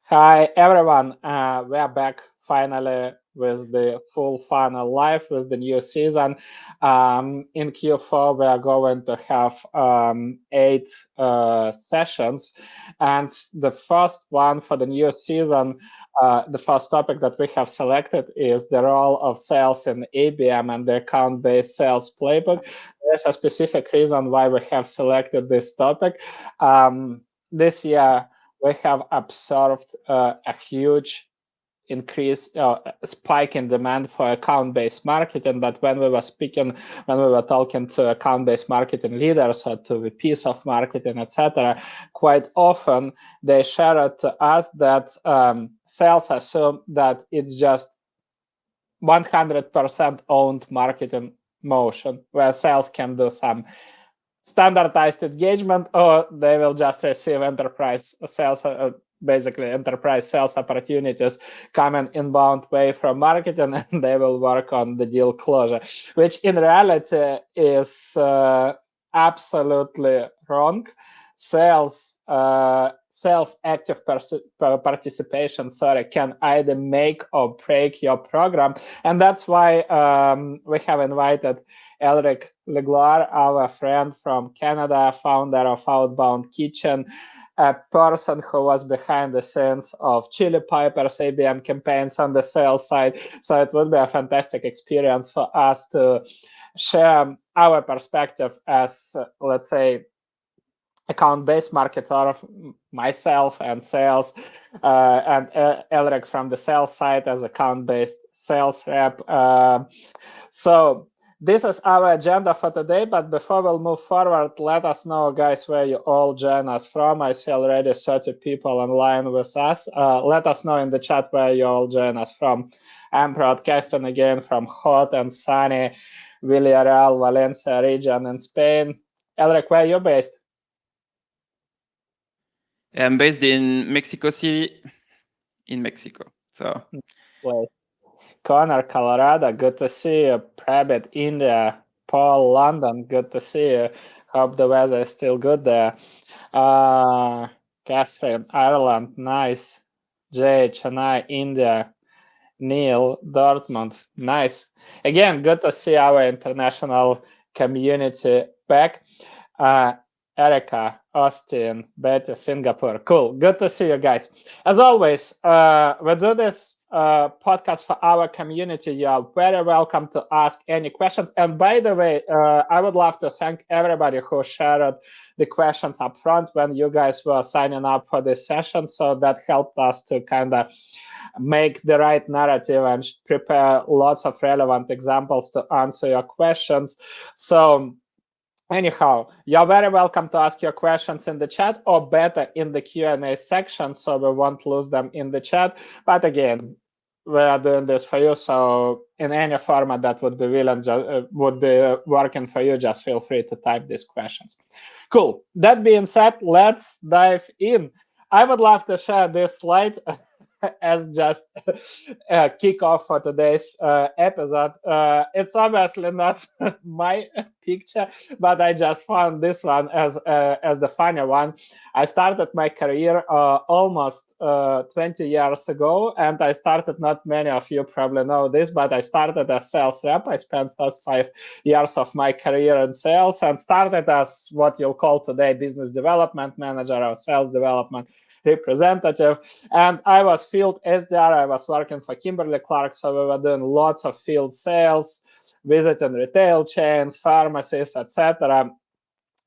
Hi everyone, we are back finally with the full funnel live with the new season. In Q4, we are going to have eight sessions, and the first one for the new season, the first topic that we have selected is the role of sales in ABM and the account-based sales playbook. There's a specific reason why we have selected this topic. This year we have observed a huge increase spike in demand for account-based marketing. But when we were talking to account-based marketing leaders or to VPs of marketing, etc., quite often they shared to us that sales assume that it's just 100% owned marketing motion, where sales can do some standardized engagement, or they will just receive enterprise sales, basically enterprise sales opportunities coming inbound way from marketing, and they will work on the deal closure, which in reality is absolutely wrong. Sales active participation, can either make or break your program, and that's why we have invited Elric Legloire, our friend from Canada, founder of Outbound Kitchen, a person who was behind the scenes of Chili Piper's ABM campaigns on the sales side. So it would be a fantastic experience for us to share our perspective as, let's say, account-based marketer, myself and sales, and Elric from the sales side as account-based sales rep. So this is our agenda for today, but before we'll move forward, let us know, guys, where you all join us from. I see already 30 people online with us. Let us know in the chat where you all join us from. I'm broadcasting again from hot and sunny Villarreal, Valencia region in Spain. Elric, where are you based? I'm based in Mexico City, in Mexico. So, Connor, Colorado, good to see you. Prabit, India. Paul, London, good to see you. Hope the weather is still good there. Catherine, Ireland, nice. Jay, Chennai, India. Neil, Dortmund, nice. Again, good to see our international community back. Erica, Austin, Betty, Singapore. Cool. Good to see you guys. As always, we do this podcast for our community. You are very welcome to ask any questions. And by the way, I would love to thank everybody who shared the questions up front when you guys were signing up for this session. So that helped us to kind of make the right narrative and prepare lots of relevant examples to answer your questions. So anyhow, you're very welcome to ask your questions in the chat, or better in the Q&A section, so we won't lose them in the chat. But again, we are doing this for you, so in any format that would be working for you, just feel free to type these questions. Cool. That being said, let's dive in. I would love to share this slide as just a kickoff for today's episode. It's obviously not my picture, but I just found this one as the funny one. I started my career almost 20 years ago, and I started, not many of you probably know this, but I started as sales rep. I spent first 5 years of my career in sales and started as what you'll call today business development manager or sales development representative. And I was field SDR. I was working for Kimberly-Clark, so we were doing lots of field sales, visiting retail chains, pharmacies, etc.,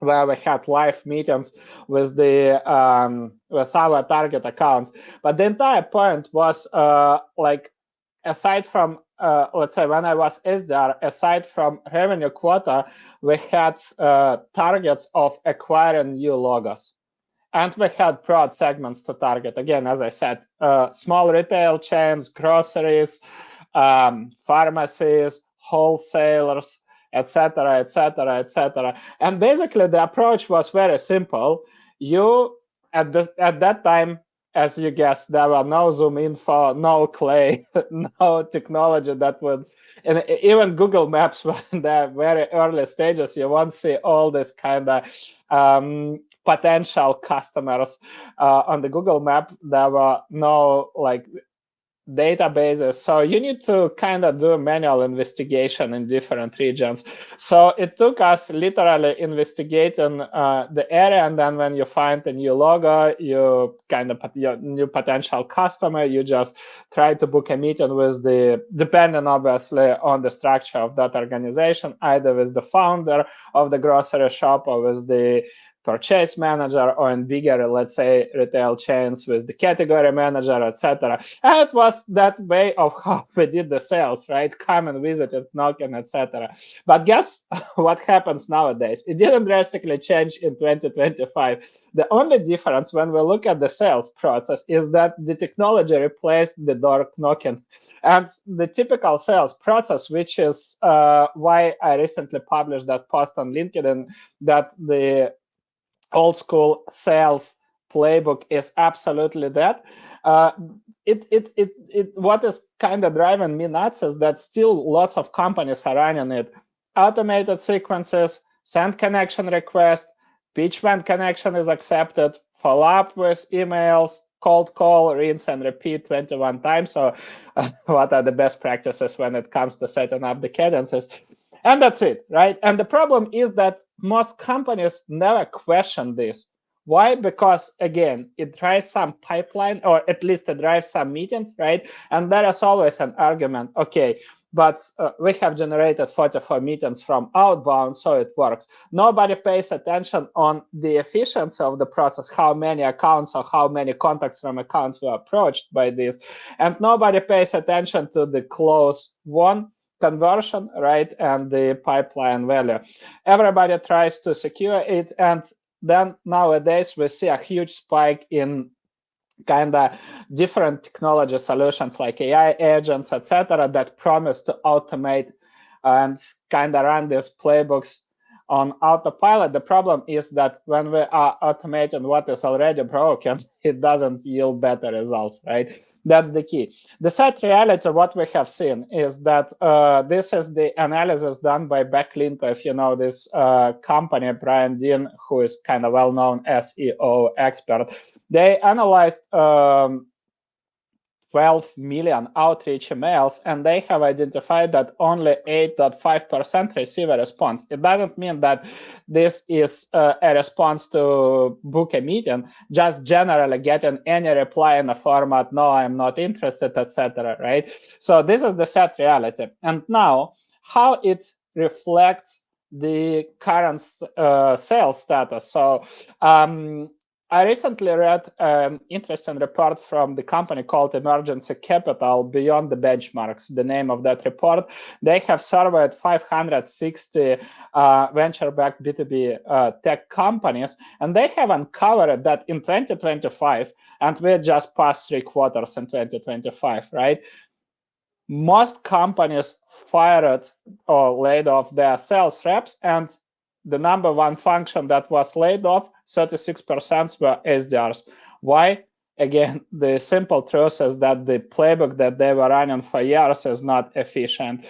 where we had live meetings with with our target accounts. But the entire point was aside from let's say when I was SDR, aside from revenue quota, we had targets of acquiring new logos. And we had broad segments to target. Again, as I said, small retail chains, groceries, pharmacies, wholesalers, etc., etc., etc. And basically, the approach was very simple. You at that time, as you guessed, there were no Zoom info, no Clay, no technology that would, and even Google Maps were in the very early stages. You won't see all this kind of potential customers on the Google Map. There were no like databases, so you need to kind of do manual investigation in different regions. So it took us literally investigating the area, and then when you find a new logo, you kind of your new potential customer, you just try to book a meeting with the, depending obviously on the structure of that organization, either with the founder of the grocery shop or with the purchase manager, or in bigger, let's say, retail chains with the category manager, etc. And it was that way of how we did the sales, right? Come and visit it, knocking, etc. But guess what happens nowadays? It didn't drastically change in 2025. The only difference when we look at the sales process is that the technology replaced the door knocking. And the typical sales process, which is why I recently published that post on LinkedIn, that the old school sales playbook is absolutely that. What is kind of driving me nuts is that still lots of companies are running it. Automated sequences, send connection request, pitch when connection is accepted, follow up with emails, cold call, rinse and repeat 21 times. So what are the best practices when it comes to setting up the cadences? And that's it, right? And the problem is that most companies never question this. Why? Because, again, it drives some pipeline, or at least it drives some meetings, right? And there is always an argument, okay, but we have generated 44 meetings from outbound, so it works. Nobody pays attention on the efficiency of the process, how many accounts or how many contacts from accounts were approached by this. And nobody pays attention to the close one conversion, right, and the pipeline value. Everybody tries to secure it, and then nowadays we see a huge spike in kind of different technology solutions like AI agents, etc., that promise to automate and kind of run these playbooks on autopilot. The problem is that when we are automating what is already broken, it doesn't yield better results, right? That's the key. The sad reality, what we have seen is that this is the analysis done by Backlinko. If you know this company, Brian Dean, who is kind of well-known SEO expert, they analyzed 12 million outreach emails, and they have identified that only 8.5% receive a response. It doesn't mean that this is a response to book a meeting, just generally getting any reply in a format, no, I'm not interested, etc., right? So this is the sad reality. And now, how it reflects the current sales status. So I recently read an interesting report from the company called Emergency Capital, Beyond the Benchmarks, the name of that report. They have surveyed 560 venture-backed B2B tech companies, and they have uncovered that in 2025, and we just passed 3 quarters in 2025, right? Most companies fired or laid off their sales reps, and the number one function that was laid off, 36% were SDRs. Why? Again, the simple truth is that the playbook that they were running for years is not efficient.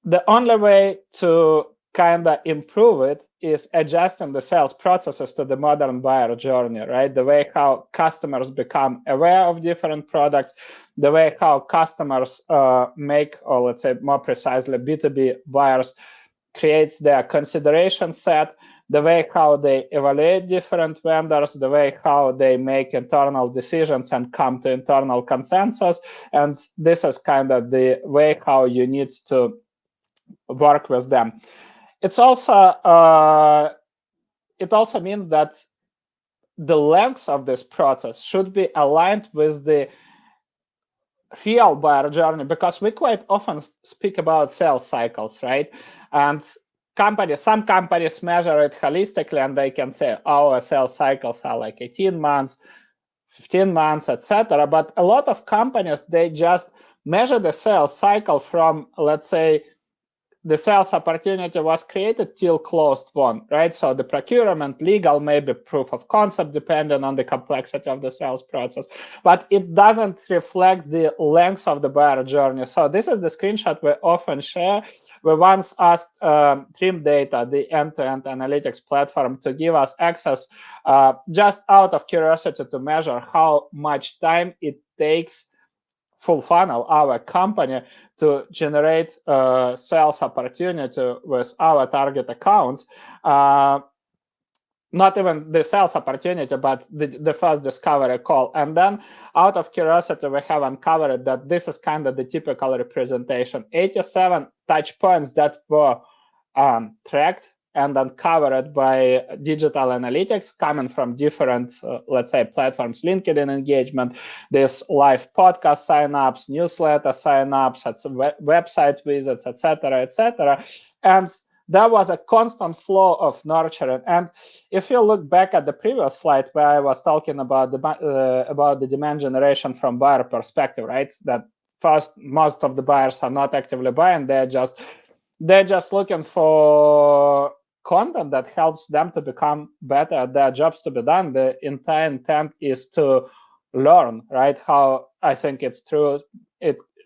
The only way to kind of improve it is adjusting the sales processes to the modern buyer journey, right? The way how customers become aware of different products, the way how customers make, or let's say more precisely, B2B buyers creates their consideration set, the way how they evaluate different vendors, the way how they make internal decisions and come to internal consensus. And this is kind of the way how you need to work with them. It also means that the length of this process should be aligned with the real buyer journey, because we quite often speak about sales cycles, right? And some companies measure it holistically, and they can say our sales cycles are like 18 months, 15 months, etc. But a lot of companies, they just measure the sales cycle from, let's say, the sales opportunity was created till closed won, right? So the procurement, legal, maybe proof of concept, depending on the complexity of the sales process, but it doesn't reflect the length of the buyer journey. So this is the screenshot we often share. We once asked Trim Data, the end-to-end analytics platform, to give us access just out of curiosity to measure how much time it takes full funnel, our company, to generate sales opportunity with our target accounts. Not even the sales opportunity, but the first discovery call. And then out of curiosity, we have uncovered that this is kind of the typical representation. 87 touch points that were tracked and uncovered by digital analytics coming from different, let's say, platforms, LinkedIn engagement, this live podcast signups, newsletter signups, website visits, etc. And there was a constant flow of nurturing. And if you look back at the previous slide where I was talking about the demand generation from buyer perspective, right? That first, most of the buyers are not actively buying; they're just looking for content that helps them to become better at their jobs to be done. The entire intent is to learn, right? How I think it's true.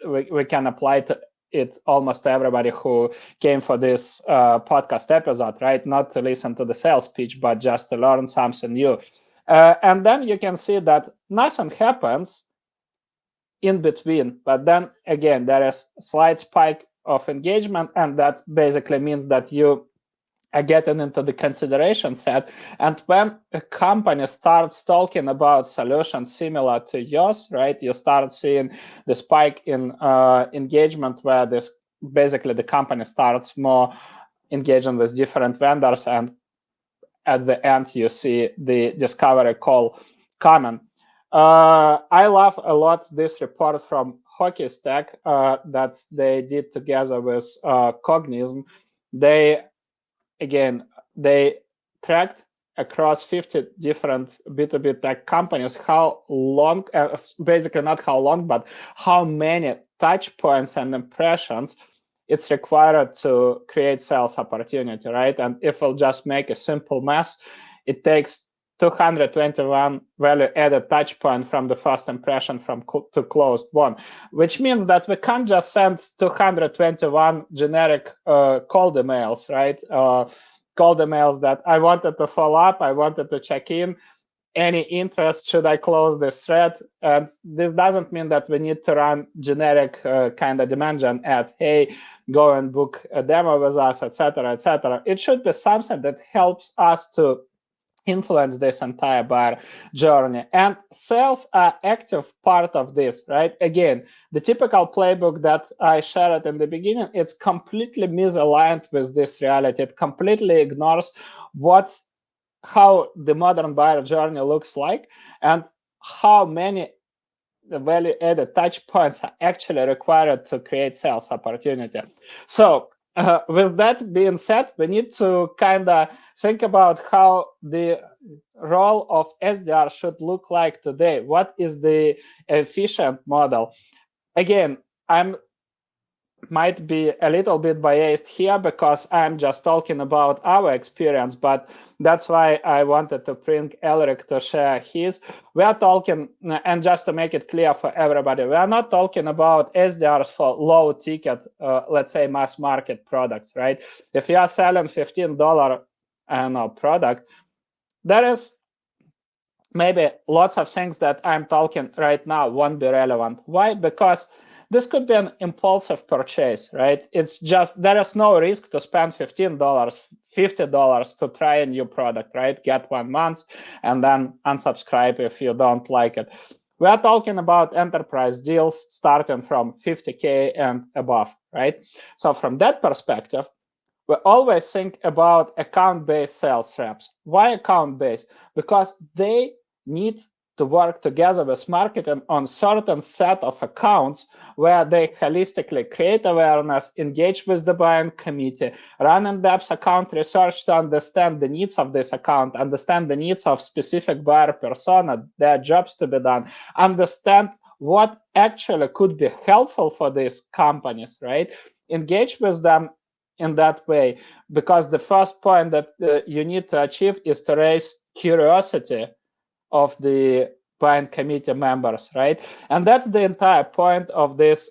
We can apply to it almost everybody who came for this podcast episode, right? Not to listen to the sales pitch, but just to learn something new. And then you can see that nothing happens in between. But then again, there is a slight spike of engagement, and that basically means that you are getting into the consideration set. And when a company starts talking about solutions similar to yours, right, you start seeing the spike in engagement where this basically the company starts more engaging with different vendors, and at the end you see the discovery call coming. I love a lot this report from Hockey Stack that they did together with Cognism. They tracked across 50 different B2B tech companies how long, basically not how long, but how many touch points and impressions it's required to create sales opportunity, right? And if we'll just make a simple math, it takes 221 value-added touch point from the first impression to closed one, which means that we can't just send 221 generic cold emails, right? Cold emails that I wanted to follow up, I wanted to check in, any interest, should I close this thread? And this doesn't mean that we need to run generic kind of demand gen ads, hey, go and book a demo with us, etc. It should be something that helps us to influence this entire buyer journey. And sales are active part of this, right? Again, the typical playbook that I shared in the beginning, it's completely misaligned with this reality. It completely ignores how the modern buyer journey looks like and how many value-added touch points are actually required to create sales opportunity. So with that being said, we need to kind of think about how the role of SDR should look like today. What is the efficient model? Again, I'm might be a little bit biased here because I'm just talking about our experience, but that's why I wanted to bring Elric to share his. We are talking, and just to make it clear for everybody, we are not talking about SDRs for low ticket, let's say mass market products, right? If you are selling $15 product, there is maybe lots of things that I'm talking right now won't be relevant. Why? Because this could be an impulsive purchase, right? It's just, there is no risk to spend $15, $50 to try a new product, right? Get 1 month and then unsubscribe if you don't like it. We are talking about enterprise deals starting from 50K and above, right? So from that perspective, we always think about account-based sales reps. Why account-based? Because they need to work together with marketing on certain set of accounts where they holistically create awareness, engage with the buying committee, run in-depth account research to understand the needs of this account, understand the needs of specific buyer persona, their jobs to be done, understand what actually could be helpful for these companies, right? Engage with them in that way, because the first point that you need to achieve is to raise curiosity of the buying committee members, right? And that's the entire point of this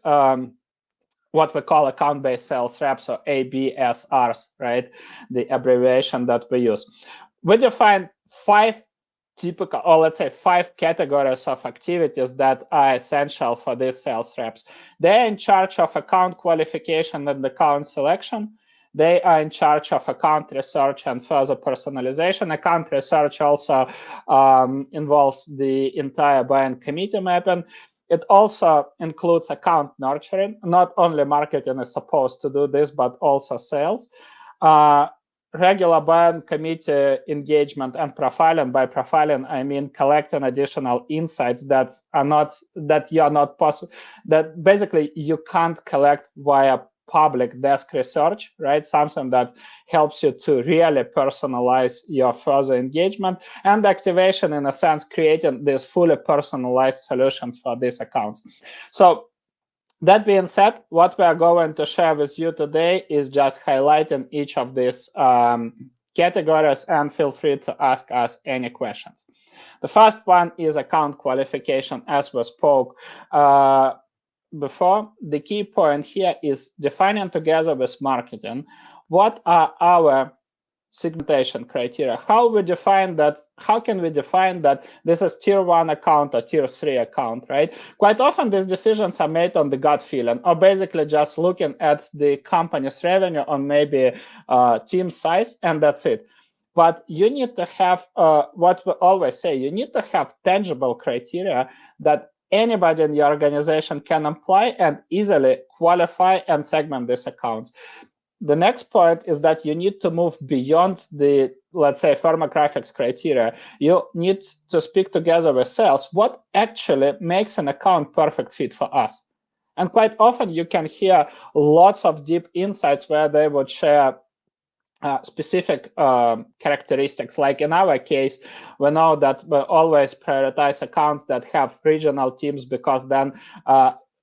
what we call account-based sales reps, or ABSRs, right? The abbreviation that we use. We define 5 typical, or let's say 5 categories of activities that are essential for these sales reps. They're in charge of account qualification and account selection. They are in charge of account research and further personalization. Account research also involves the entire buying committee mapping. It also includes account nurturing. Not only marketing is supposed to do this, but also sales. Regular buying committee engagement and profiling. By profiling, I mean collecting additional insights that basically you can't collect via public desk research, right? Something that helps you to really personalize your further engagement, and activation, in a sense, creating these fully personalized solutions for these accounts. So that being said, what we are going to share with you today is just highlighting each of these categories, and feel free to ask us any questions. The first one is account qualification, as we spoke before. The key point here is defining together with marketing what are our segmentation criteria. How can we define that this is tier 1 account or tier 3 account, right? Quite often these decisions are made on the gut feeling, or basically just looking at the company's revenue on maybe team size, and that's it. But you need to have what we always say, you need to have tangible criteria that anybody in the organization can apply and easily qualify and segment these accounts. The next point is that you need to move beyond the, let's say, firmographics criteria. You need to speak together with sales. What actually makes an account perfect fit for us? And quite often you can hear lots of deep insights where they would share specific characteristics. Like in our case, we know that we always prioritize accounts that have regional teams, because then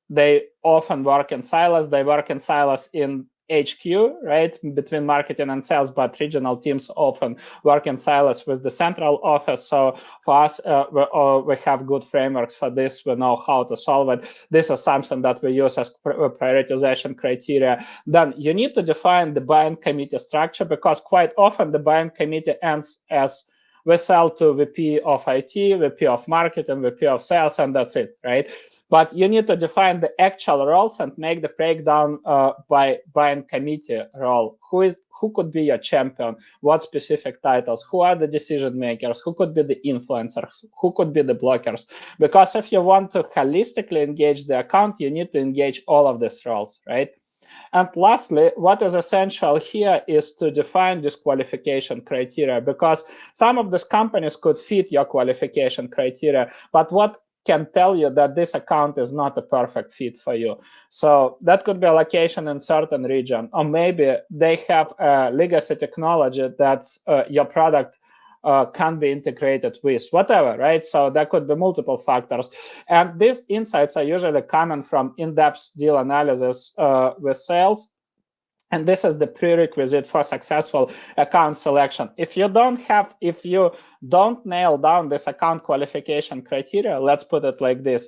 they often work in silos. They work in silos in HQ, right, between marketing and sales, but regional teams often work in silos with the central office. So for us, we have good frameworks for this. We know how to solve it. This is something that we use as prioritization criteria. Then you need to define the buying committee structure, because quite often the buying committee ends as we sell to VP of IT, VP of marketing, VP of sales, and that's it, right? But you need to define the actual roles and make the breakdown by buying committee role. Who could be your champion? What specific titles? Who are the decision makers? Who could be the influencers? Who could be the blockers? Because if you want to holistically engage the account, you need to engage all of these roles, right? And lastly, what is essential here is to define this qualification criteria, because some of these companies could fit your qualification criteria, but what can tell you that this account is not a perfect fit for you? So that could be a location in certain region, or maybe they have a legacy technology that your product can be integrated with, whatever, right? So there could be multiple factors. And these insights are usually coming from in-depth deal analysis with sales. And this is the prerequisite for successful account selection. If you don't nail down this account qualification criteria, let's put it like this,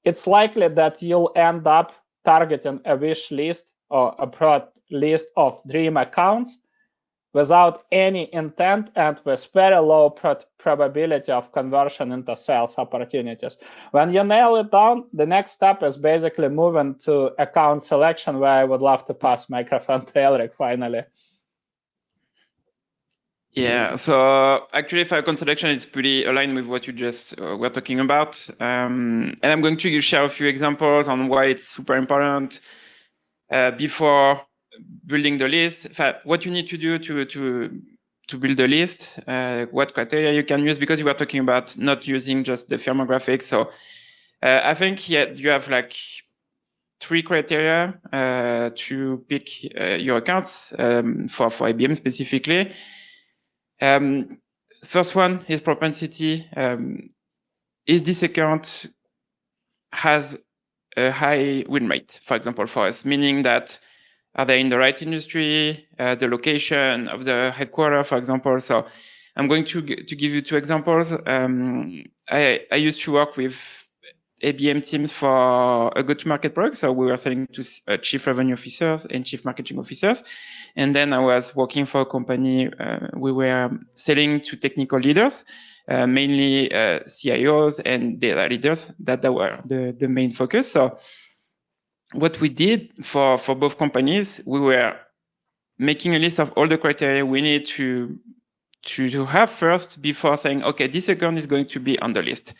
it's likely that you'll end up targeting a wish list or a broad list of dream accounts without any intent and with very low probability of conversion into sales opportunities. When you nail it down, the next step is basically moving to account selection, where I would love to pass microphone to Elric finally. Yeah, so actually for account selection, it's pretty aligned with what you just were talking about. And I'm going to share a few examples on why it's super important before building the list. In fact, what you need to do to build a list, what criteria you can use, because you were talking about not using just the firmographics. So I think you have like 3 criteria to pick your accounts for ABM specifically. First one is propensity. Is this account has a high win rate, for example, for us, meaning that Are they in the right industry? The location of the headquarters, for example. So I'm going to give you 2 examples. I used to work with ABM teams for a go-to-market product. So we were selling to chief revenue officers and chief marketing officers. And then I was working for a company. We were selling to technical leaders, mainly CIOs and data leaders. That were the main focus. So what we did for both companies, we were making a list of all the criteria we need to have first before saying, okay, this account is going to be on the list.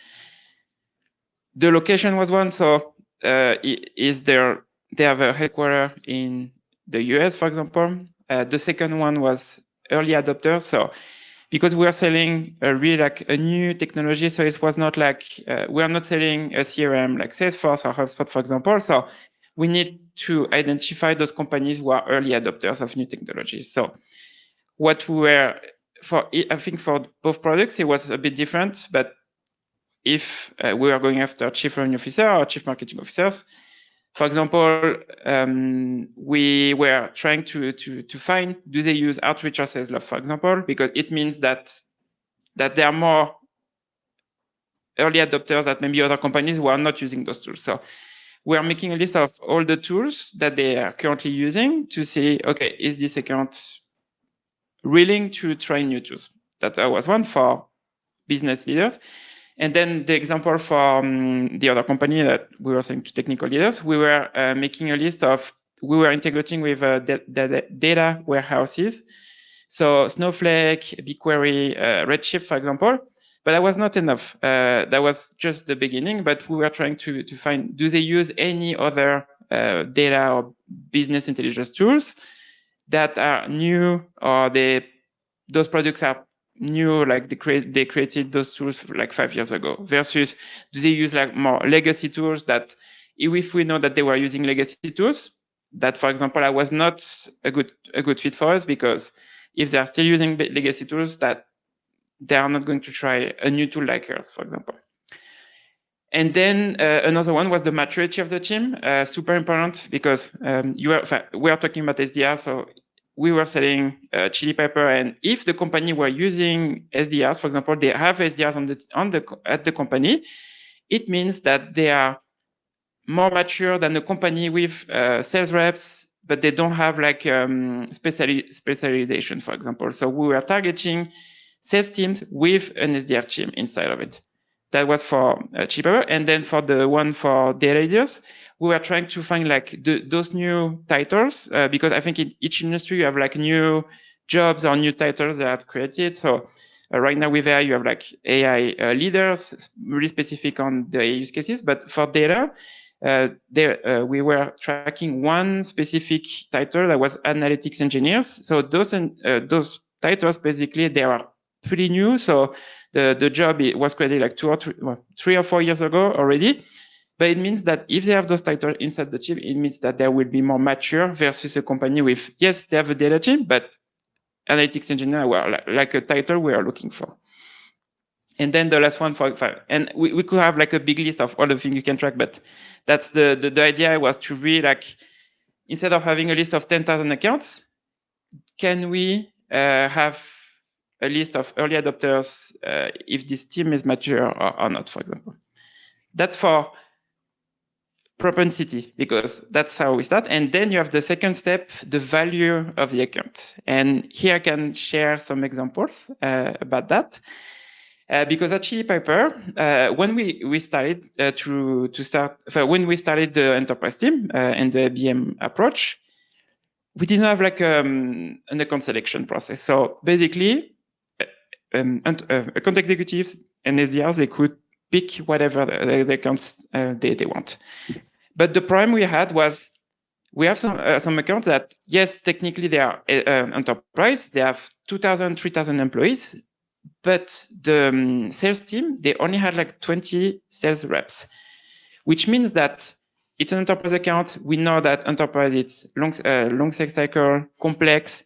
The location was one. So they have a headquarters in the US, for example. The second one was early adopters. So because we are selling really like a new technology, so it was not like we are not selling a CRM like Salesforce or HubSpot, for example. So we need to identify those companies who are early adopters of new technologies. So what we were I think for both products, it was a bit different, but if we are going after chief revenue officer or chief marketing officers, for example, we were trying to find, do they use Outreach or Salesloft, for example, because it means that there are more early adopters that maybe other companies who are not using those tools. So we are making a list of all the tools that they are currently using to see, okay, is this account willing to try new tools? That was one for business leaders. And then the example for the other company that we were saying to technical leaders, we were making a list of, we were integrating with data warehouses. So Snowflake, BigQuery, Redshift, for example. But that was not enough. That was just the beginning, but we were trying to find, do they use any other data or business intelligence tools that are new, or those products are new, like they created those tools like 5 years ago, versus do they use like more legacy tools that if we know that they were using legacy tools, that, for example, I was not a good fit for us, because if they are still using legacy tools, that they are not going to try a new tool like yours, for example. And then another one was the maturity of the team, super important, because we are talking about SDR, so we were selling Chili Pepper, and if the company were using SDRs, for example, they have SDRs at the company, it means that they are more mature than a company with sales reps, but they don't have like specialization, for example. So we were targeting sales teams with an SDR team inside of it. That was for Chili Pepper. And then for the one for data leaders, we were trying to find like those new titles, because I think in each industry you have like new jobs or new titles that are created. So right now with AI, you have like AI leaders, really specific on the use cases. But for data, we were tracking one specific title that was analytics engineers. So those titles, basically, they are pretty new. So the job was created like 3 or 4 years ago already. But it means that if they have those titles inside the team, it means that they will be more mature versus a company with, yes, they have a data team, but analytics engineer were like a title we are looking for. And then the last one for 5. And we could have like a big list of all the things you can track, but that's the idea was to really like, instead of having a list of 10,000 accounts, can we have a list of early adopters if this team is mature or not, for example. That's for propensity, because that's how we start. And then you have the second step, the value of the account. And here I can share some examples about that. Because at Chili Pepper, when we started when we started the enterprise team and the ABM approach, we didn't have like an account selection process. So basically, account executives and SDRs, they could pick whatever the accounts they want. But the problem we had was, we have some accounts that, yes, technically they are enterprise, they have 2,000, 3,000 employees, but the sales team, they only had like 20 sales reps, which means that it's an enterprise account. We know that enterprise, it's long sales cycle, complex,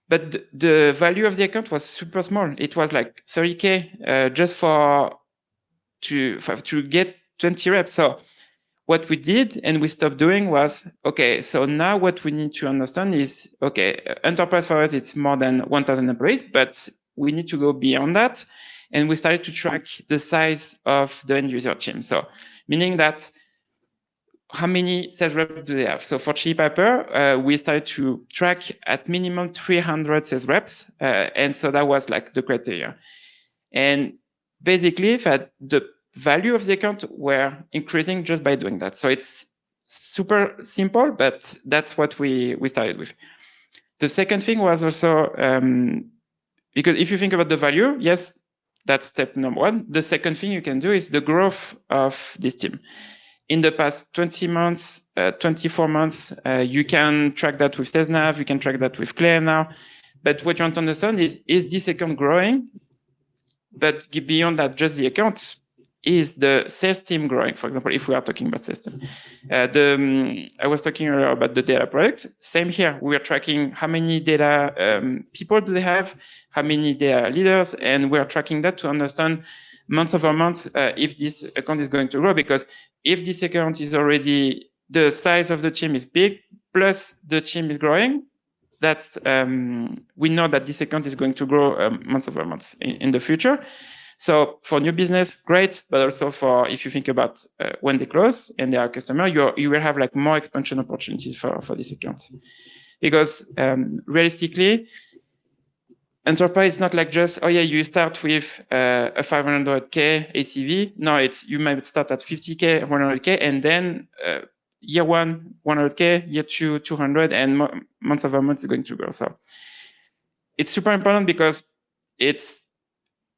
but the value of the account was super small. It was like 30K just to get 20 reps. So what we did and we stopped doing was, okay, so now what we need to understand is, okay, enterprise for us, it's more than 1,000 employees, but we need to go beyond that. And we started to track the size of the end user team. So meaning that how many sales reps do they have? So for Chili Pepper, we started to track at minimum 300 sales reps. And so that was like the criteria. And basically that the value of the account were increasing just by doing that. So it's super simple, but that's what we started with. The second thing was also, because if you think about the value, yes, that's step number one. The second thing you can do is the growth of this team. In the past 20 months, 24 months, you can track that with SalesNav, you can track that with Claire now. But what you want to understand is this account growing? But beyond that, just the account, is the sales team growing? For example, if we are talking about sales team. I was talking earlier about the data product. Same here, we are tracking how many data people do they have, how many data leaders, and we are tracking that to understand month over month if this account is going to grow. Because if this account is already, the size of the team is big, plus the team is growing, that's we know that this account is going to grow month over month in the future. So for new business, great, but also for, if you think about when they close and they are a customer, you will have like more expansion opportunities for this account. Because realistically, enterprise is not like just, oh yeah, you start with a 500K ACV. No, you might start at 50K, 100K, and then year one, 100K, year two, 200, and month over month is going to grow. So it's super important because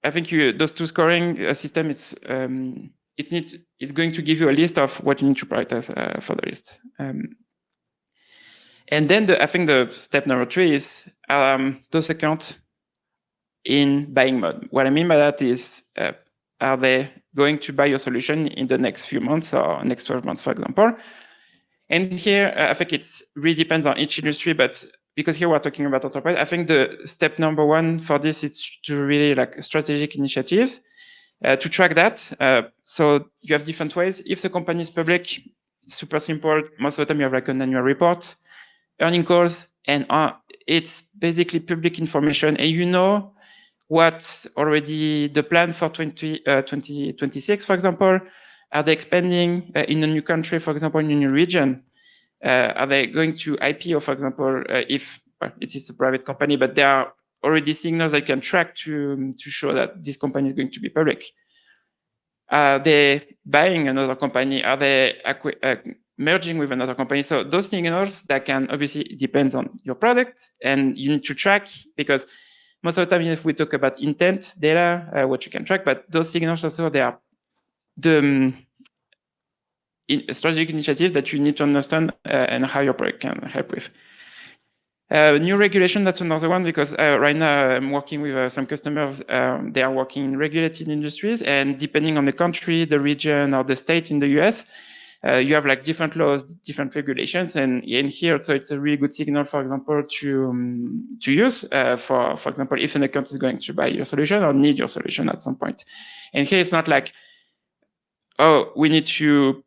I think those two scoring system, it's going to give you a list of what you need to prioritize for the list. And then I think the step number 3 is those accounts in buying mode. What I mean by that is, are they going to buy your solution in the next few months or next 12 months, for example? And here, I think it really depends on each industry, but because here we're talking about enterprise, I think the step number 1 for this is to really like strategic initiatives to track that. So you have different ways. If the company is public, it's super simple. Most of the time you have like an annual report, earning calls, and it's basically public information. And you know what's already the plan for 2026, for example. Are they expanding in a new country, for example, in a new region? Are they going to IPO, for example, if it is a private company, but there are already signals I can track to show that this company is going to be public? Are they buying another company? Are they merging with another company? So those signals that can obviously depend on your product, and you need to track, because most of the time, if we talk about intent data, what you can track, but those signals also, they are the strategic initiatives that you need to understand and how your product can help with. New regulation, that's another one, because right now I'm working with some customers. They are working in regulated industries, and depending on the country, the region, or the state in the US, you have like different laws, different regulations, and in here, so it's a really good signal, for example, to use for example, if an account is going to buy your solution or need your solution at some point. And here it's not like, oh, we need to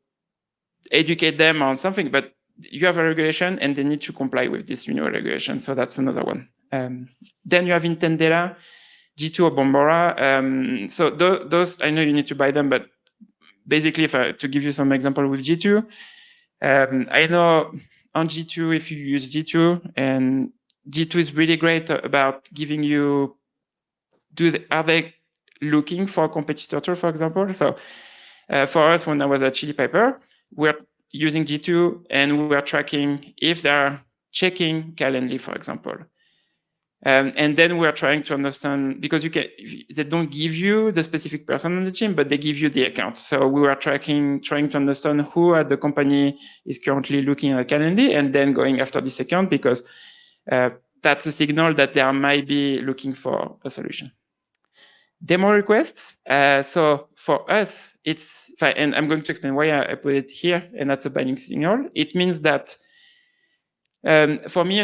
educate them on something, but you have a regulation and they need to comply with this new regulation. So that's another one. Then you have intent data, G2 or Bombora. So those, I know you need to buy them, but basically, to give you some example with G2, I know on G2, if you use G2, and G2 is really great about giving you, are they looking for a competitor, for example? So for us, when I was at Chili Pepper, we're using G2 and we're tracking if they're checking Calendly, for example. And then we're trying to understand, because they don't give you the specific person on the team, but they give you the account. So we were trying to understand who at the company is currently looking at Calendly, and then going after this account, because that's a signal that they might be looking for a solution. Demo requests. So for us, and I'm going to explain why I put it here, and that's a binding signal. It means that for me,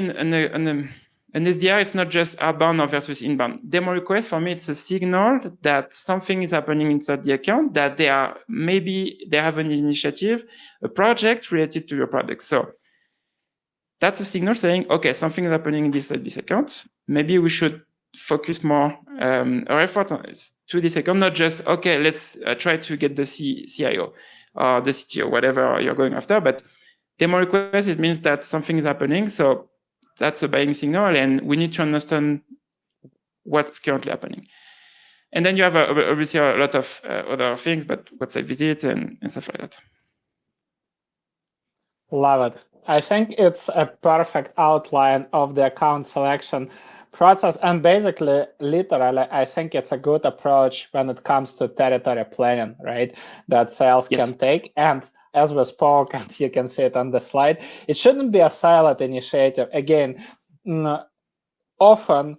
a An SDR is not just outbound or versus inbound. Demo request, for me, it's a signal that something is happening inside the account, that they have an initiative, a project related to your product. So that's a signal saying, okay, something is happening inside this account. Maybe we should focus more our effort to this account, not just, okay, let's try to get the CIO or the CTO, whatever you're going after. But demo request, it means that something is happening. So that's a buying signal, and we need to understand what's currently happening. And then you have obviously a lot of other things, but website visits and stuff like that. Love it. I think it's a perfect outline of the account selection process. And basically, literally, I think it's a good approach when it comes to territory planning, right? That sales Yes. can take. And as we spoke, and you can see it on the slide, it shouldn't be a silent initiative. Again, often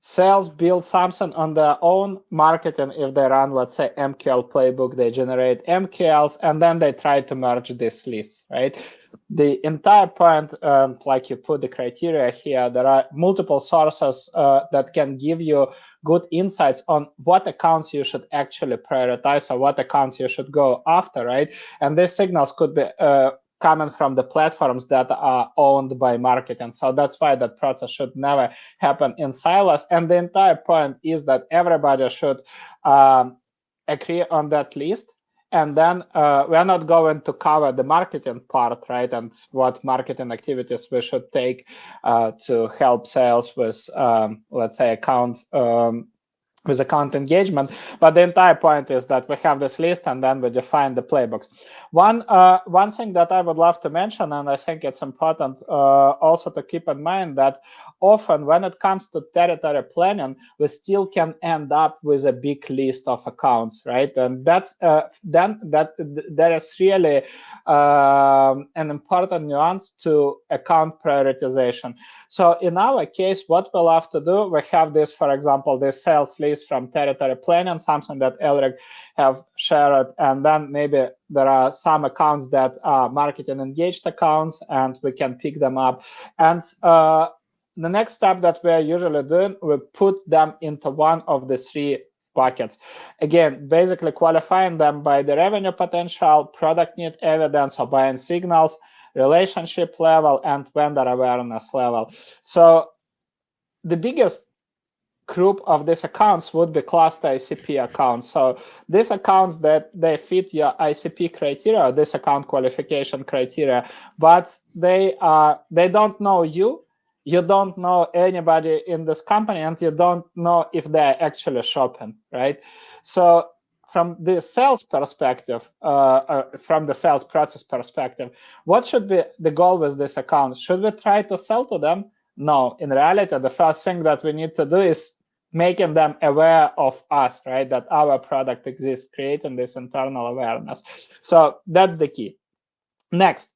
sales build something on their own marketing. If they run, let's say, MQL playbook, they generate MQLs, and then they try to merge this list, right? The entire point, like you put the criteria here, there are multiple sources that can give you good insights on what accounts you should actually prioritize or what accounts you should go after, right? And these signals could be coming from the platforms that are owned by marketing. So that's why that process should never happen in silos. And the entire point is that everybody should agree on that list. And then we're not going to cover the marketing part, right? And what marketing activities we should take to help sales with, let's say, account engagement. But the entire point is that we have this list and then we define the playbooks. One thing that I would love to mention, and I think it's important also to keep in mind, that often when it comes to territory planning, we still can end up with a big list of accounts, right? And that's then that there is really an important nuance to account prioritization. So in our case, what we'll have to do, we have this, for example, this sales list from territory planning, something that Elric have shared, and then maybe there are some accounts that are marketing engaged accounts, and we can pick them up. And the next step that we're usually doing, we put them into one of the three buckets. Again, basically qualifying them by the revenue potential, product need evidence or buying signals, relationship level, and vendor awareness level. So the biggest group of these accounts would be cluster ICP accounts. So these accounts that they fit your ICP criteria, this account qualification criteria, but they don't know you. You don't know anybody in this company, and you don't know if they're actually shopping, right? So from the sales perspective, from the sales process perspective, what should be the goal with this account? Should we try to sell to them? No. In reality, the first thing that we need to do is making them aware of us, right? That our product exists, creating this internal awareness. So that's the key. Next,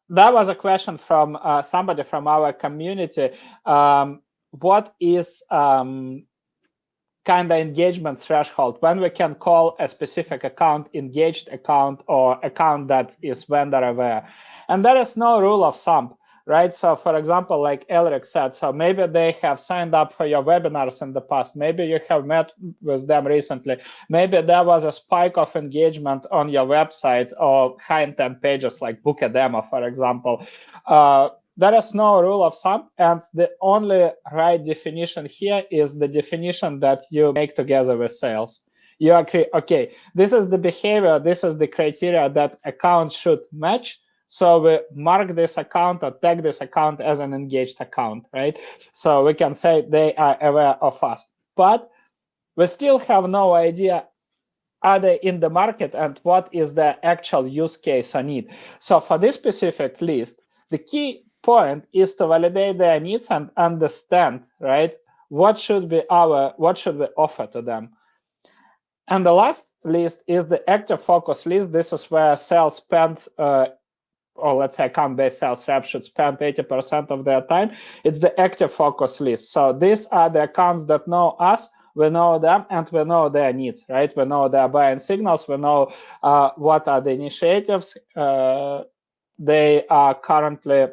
that was a question from somebody from our community. What is kind of engagement threshold, when we can call a specific account engaged account or account that is vendor aware? And there is no rule of thumb, right? So for example, like Elric said, so maybe they have signed up for your webinars in the past. Maybe you have met with them recently. Maybe there was a spike of engagement on your website or high intent pages like Book a Demo, for example. There is no rule of thumb, and the only right definition here is the definition that you make together with sales. You agree, okay, this is the behavior, this is the criteria that account should match. So we mark this account or tag this account as an engaged account, right? So we can say they are aware of us. But we still have no idea, are they in the market and what is the actual use case or need? So for this specific list, the key point is to validate their needs and understand, right? What should we offer to them? And the last list is the active focus list. This is where sales spend, or let's say account-based sales reps should spend 80% of their time. It's the active focus list. So these are the accounts that know us, we know them, and we know their needs, right? We know their buying signals, we know what are the initiatives they are currently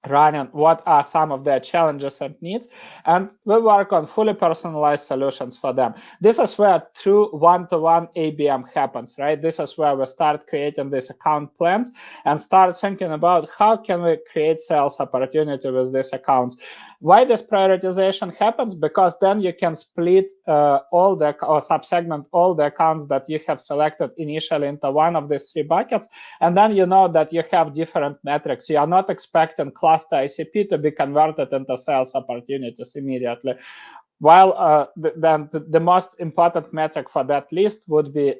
running, what are some of their challenges and needs, and we work on fully personalized solutions for them. This is where true one-to-one ABM happens, right? This is where we start creating these account plans and start thinking about how can we create sales opportunity with these accounts. Why this prioritization happens? Because then you can split all the or subsegment all the accounts that you have selected initially into one of these 3 buckets, and then you know that you have different metrics. You are not expecting cluster ICP to be converted into sales opportunities immediately. While then the most important metric for that list would be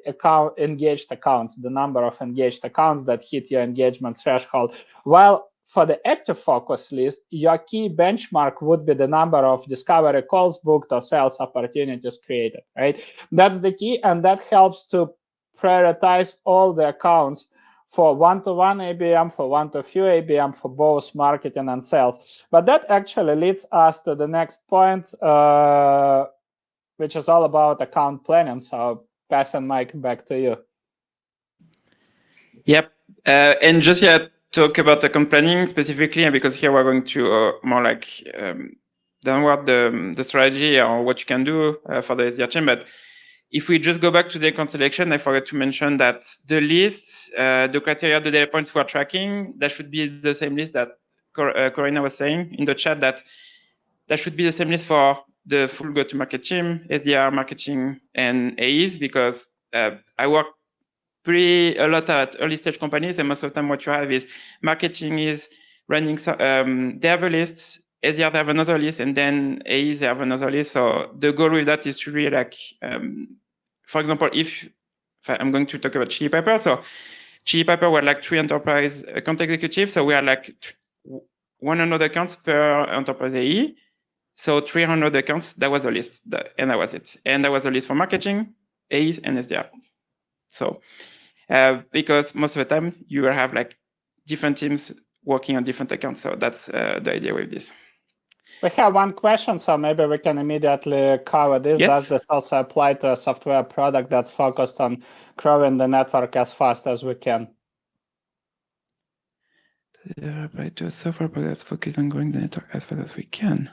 engaged accounts, the number of engaged accounts that hit your engagement threshold. While for the active focus list, your key benchmark would be the number of discovery calls booked or sales opportunities created, right? That's the key, and that helps to prioritize all the accounts for one-to-one ABM, for one-to-few ABM, for both marketing and sales. But that actually leads us to the next point, which is all about account planning. So passing mic back to you. Yep. And just talk about account planning specifically, because here we're going to more like downward the strategy or what you can do for the SDR chain. But if we just go back to the account selection, I forgot to mention that the list, the criteria, the data points we're tracking, that should be the same list that Corina was saying in the chat, that should be the same list for the full go-to-market team, SDR, marketing, and AEs, because I work a lot at early stage companies, and most of the time what you have is marketing is running, they have a list, SDR they have another list, and then AEs they have another list. So the goal with that is to really like, for example, if I'm going to talk about Chili Pepper, so Chili Pepper were like 3 enterprise account executives, so we are like 100 accounts per enterprise AE. So 300 accounts, that was the list, and that was it. And that was the list for marketing, AEs, and SDR. So because most of the time you will have like different teams working on different accounts. So that's the idea with this. We have one question, so maybe we can immediately cover this. Yes. Does this also apply to a software product that's focused on growing the network as fast as we can? Apply to a software product that's focused on growing the network as fast as we can.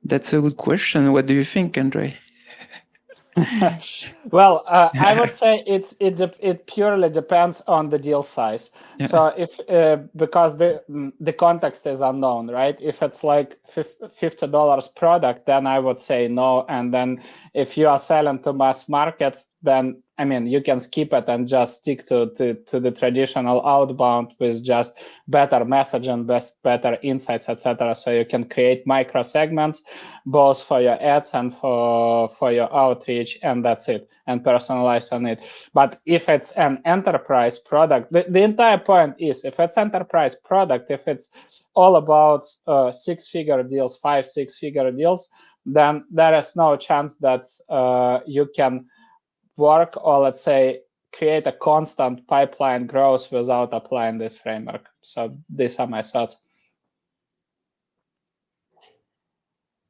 That's a good question. What do you think, Andrei? Well, I would say it purely depends on the deal size. Yeah. So if because the context is unknown, right? If it's like $50 product, then I would say no. And then if you are selling to mass market, then I mean you can skip it and just stick to the traditional outbound with just better messaging, better insights, etc. So you can create micro segments both for your ads and for your outreach, and that's it, and personalize on it. But if it's an enterprise product, the entire point is if it's enterprise product, if it's all about 6-figure deals, 5-6-figure deals, then there is no chance that you can work or let's say create a constant pipeline growth without applying this framework. So these are my thoughts.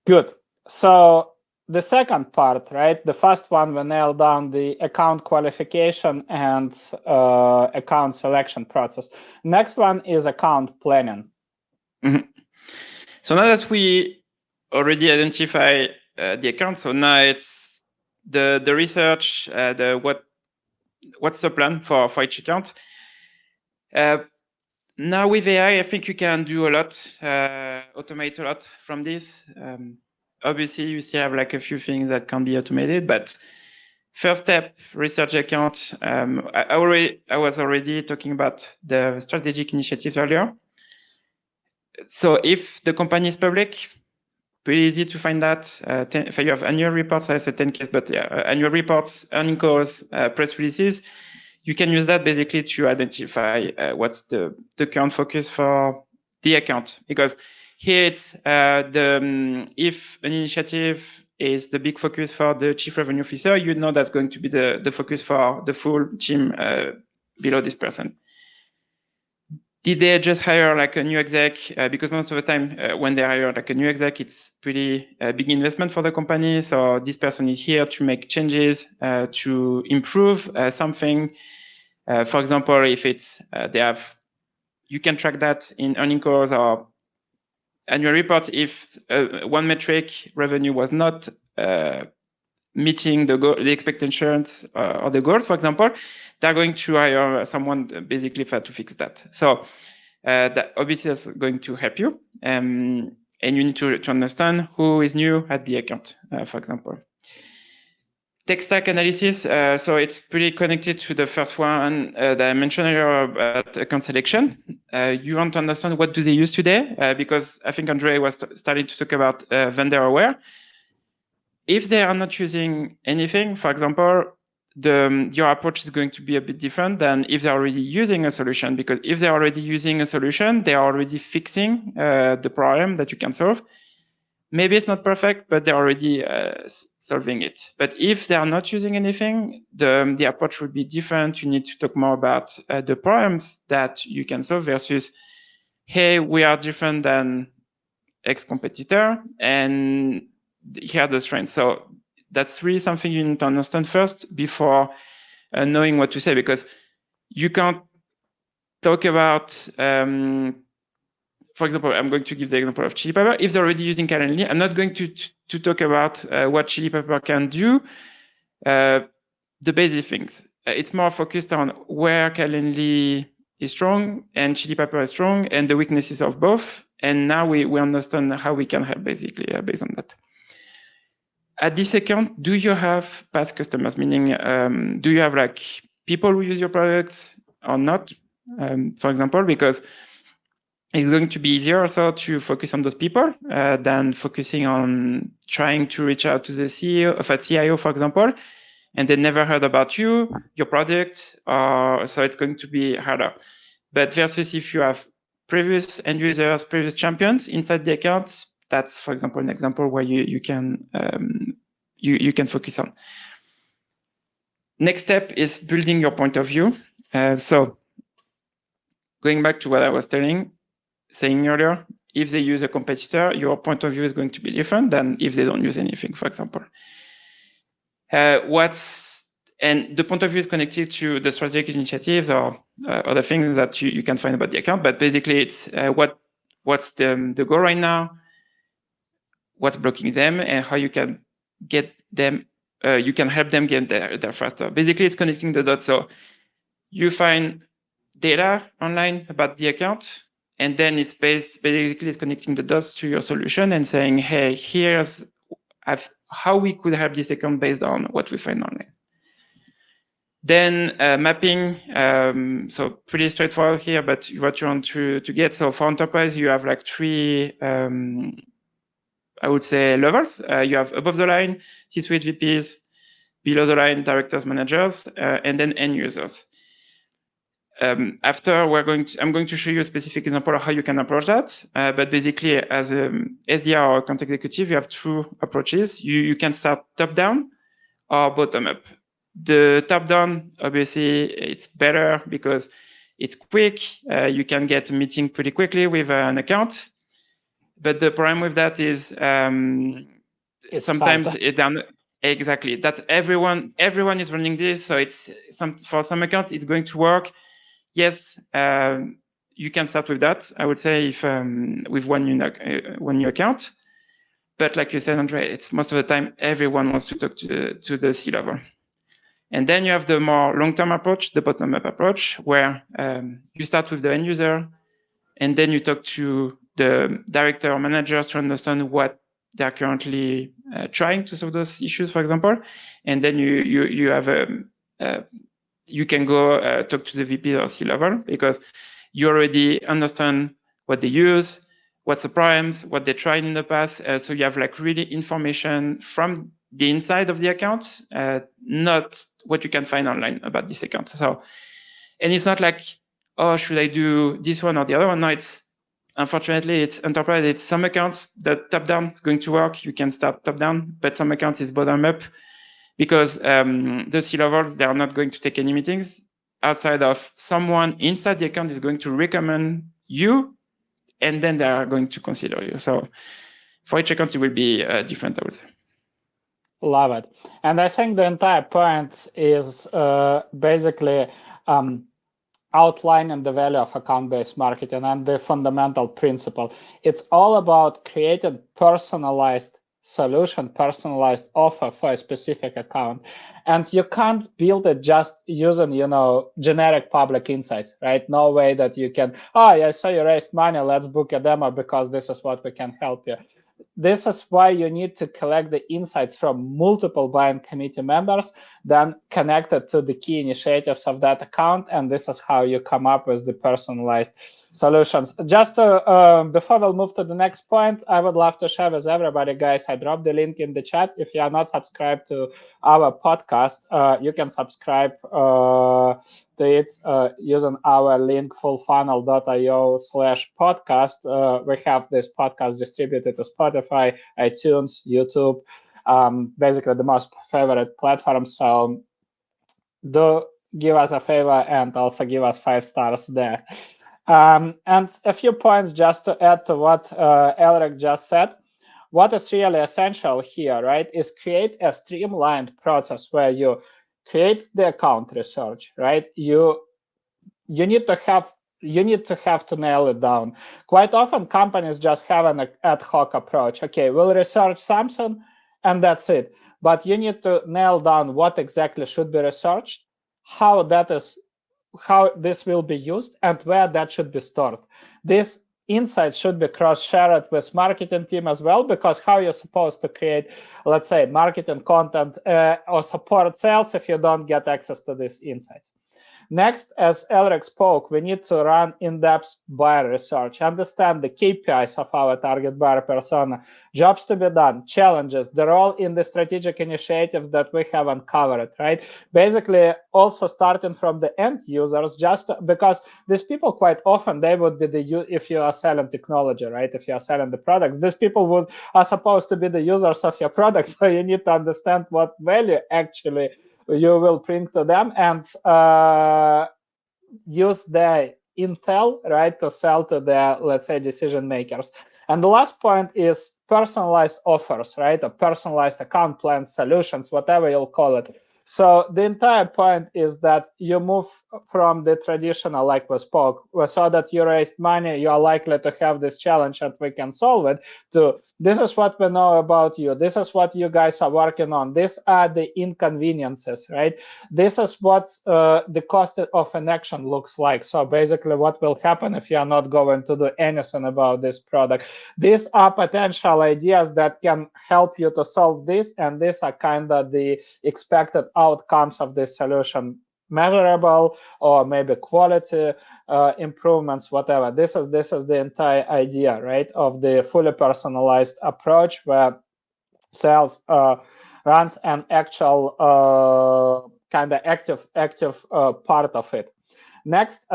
Good. So the second part, right? The first one, we nailed down the account qualification and account selection process. Next one is account planning. Mm-hmm. So now that we already identify the account, so now it's the research, what's the plan for each account. Now with AI, I think you can do a lot, automate a lot from this. Obviously, you still have like a few things that can be automated, but first step, research account. I was already talking about the strategic initiatives earlier. So if the company is public, pretty easy to find that. If you have annual reports, I said 10 cases, but yeah, annual reports, earnings calls, press releases, you can use that basically to identify what's the current focus for the account. Because here it's if an initiative is the big focus for the chief revenue officer, you know that's going to be the focus for the full team below this person. Did they just hire like a new exec? Because most of the time when they hire like a new exec, it's pretty big investment for the company. So this person is here to make changes, to improve something. For example, if it's they have you can track that in earning calls or annual reports. If one metric, revenue, was not meeting the expectations or the goals, for example, they're going to hire someone basically to fix that. So that obviously is going to help you. And you need to understand who is new at the account, for example. Tech stack analysis, so it's pretty connected to the first one that I mentioned earlier about account selection. You want to understand what do they use today, because I think Andrei was starting to talk about vendor aware. If they are not using anything, for example, your approach is going to be a bit different than if they're already using a solution, because if they're already using a solution, they are already fixing the problem that you can solve. Maybe it's not perfect, but they're already solving it. But if they are not using anything, the approach would be different. You need to talk more about the problems that you can solve versus, hey, we are different than X competitor, and here are the strengths. So that's really something you need to understand first before knowing what to say, because you can't talk about for example, I'm going to give the example of Chili Pepper. If they're already using Calendly, I'm not going to talk about what Chili Pepper can do, the basic things. It's more focused on where Calendly is strong and Chili Pepper is strong and the weaknesses of both. And now we understand how we can help basically based on that. At this account, do you have past customers? Meaning, do you have like people who use your products or not? For example, because it's going to be easier also to focus on those people than focusing on trying to reach out to the CEO of a CIO, for example, and they never heard about you, your product, so it's going to be harder. But versus if you have previous end users, previous champions inside the accounts, that's, for example, an example where you can focus on. Next step is building your point of view. So going back to what I was saying earlier, if they use a competitor, your point of view is going to be different than if they don't use anything, for example. And the point of view is connected to the strategic initiatives or other things that you can find about the account. But basically, it's what's the goal right now, what's blocking them, and how you can get them. You can help them get there faster. Basically, it's connecting the dots. So you find data online about the account, and then it's basically it's connecting the dots to your solution and saying, hey, here's how we could help this account based on what we find online. Then mapping, so pretty straightforward here, but what you want to get. So for enterprise, you have like three, I would say, levels. You have above the line, C-suite VPs, below the line, directors, managers, and then end users. After I'm going to show you a specific example of how you can approach that. But basically, as a SDR or account executive, you have two approaches. You can start top down or bottom up. The top down, obviously, it's better because it's quick. You can get a meeting pretty quickly with an account. But the problem with that is sometimes exactly that's everyone is running this. So it's for some accounts it's going to work. Yes, you can start with that. I would say if with one new account. But like you said, Andrei, it's most of the time everyone wants to talk to the C-level. And then you have the more long-term approach, the bottom-up approach, where you start with the end user, and then you talk to the director or managers to understand what they're currently trying to solve those issues, for example. And then you have you can go talk to the VP or C-level because you already understand what they use, what's the problems, what they tried in the past. So you have like really information from the inside of the account, not what you can find online about this account. So, and it's not like, oh, should I do this one or the other one? No, unfortunately, it's enterprise. It's some accounts that top down is going to work. You can start top down, but some accounts is bottom up because the C-levels, they are not going to take any meetings outside of someone inside the account is going to recommend you, and then they are going to consider you. So for each account, it will be different, I would say. Love it. And I think the entire point is basically outlining the value of account-based marketing and the fundamental principle. It's all about creating personalized solution, personalized offer for a specific account. And you can't build it just using, generic public insights, right? No way that you can, oh, I saw you raised money, let's book a demo because this is what we can help you. This is why you need to collect the insights from multiple buying committee members, then connected to the key initiatives of that account, and this is how you come up with the personalized solutions. Just before we'll move to the next point, I would love to share with everybody, guys. I dropped the link in the chat. If you are not subscribed to our podcast, you can subscribe to it using our link fullfunnel.io/podcast. We have this podcast distributed to Spotify, iTunes, YouTube, basically the most favorite platforms. So do give us a favor and also give us 5 stars there. And a few points just to add to what Elric just said. What is really essential here, right, is create a streamlined process where you create the account research, right? You need to have to nail it down. Quite often, companies just have an ad hoc approach. Okay, we'll research something, and that's it. But you need to nail down what exactly should be researched, how this will be used, and where that should be stored. This insight should be cross-shared with marketing team as well, because how you're supposed to create, let's say, marketing content or support sales if you don't get access to these insights. Next, as Elric spoke, we need to run in-depth buyer research, understand the KPIs of our target buyer persona, jobs to be done, challenges, the role in the strategic initiatives that we have uncovered, right? Basically, also starting from the end users, just because these people quite often, they would be if you are selling technology, right? If you are selling the products, these people are supposed to be the users of your product, so you need to understand what value actually you will bring to them and use their intel, right, to sell to their, let's say, decision makers. And the last point is personalized offers, right, or personalized account plans, solutions, whatever you'll call it. So the entire point is that you move from the traditional, like we spoke, so that you raised money, you are likely to have this challenge and we can solve it, to this is what we know about you, this is what you guys are working on, these are the inconveniences, right? This is what the cost of an action looks like. So basically what will happen if you are not going to do anything about this product. These are potential ideas that can help you to solve this, and these are kind of the expected outcomes of this solution, measurable or maybe quality improvements, whatever. This is the entire idea, right, of the fully personalized approach where sales runs an actual kind of active part of it. Next,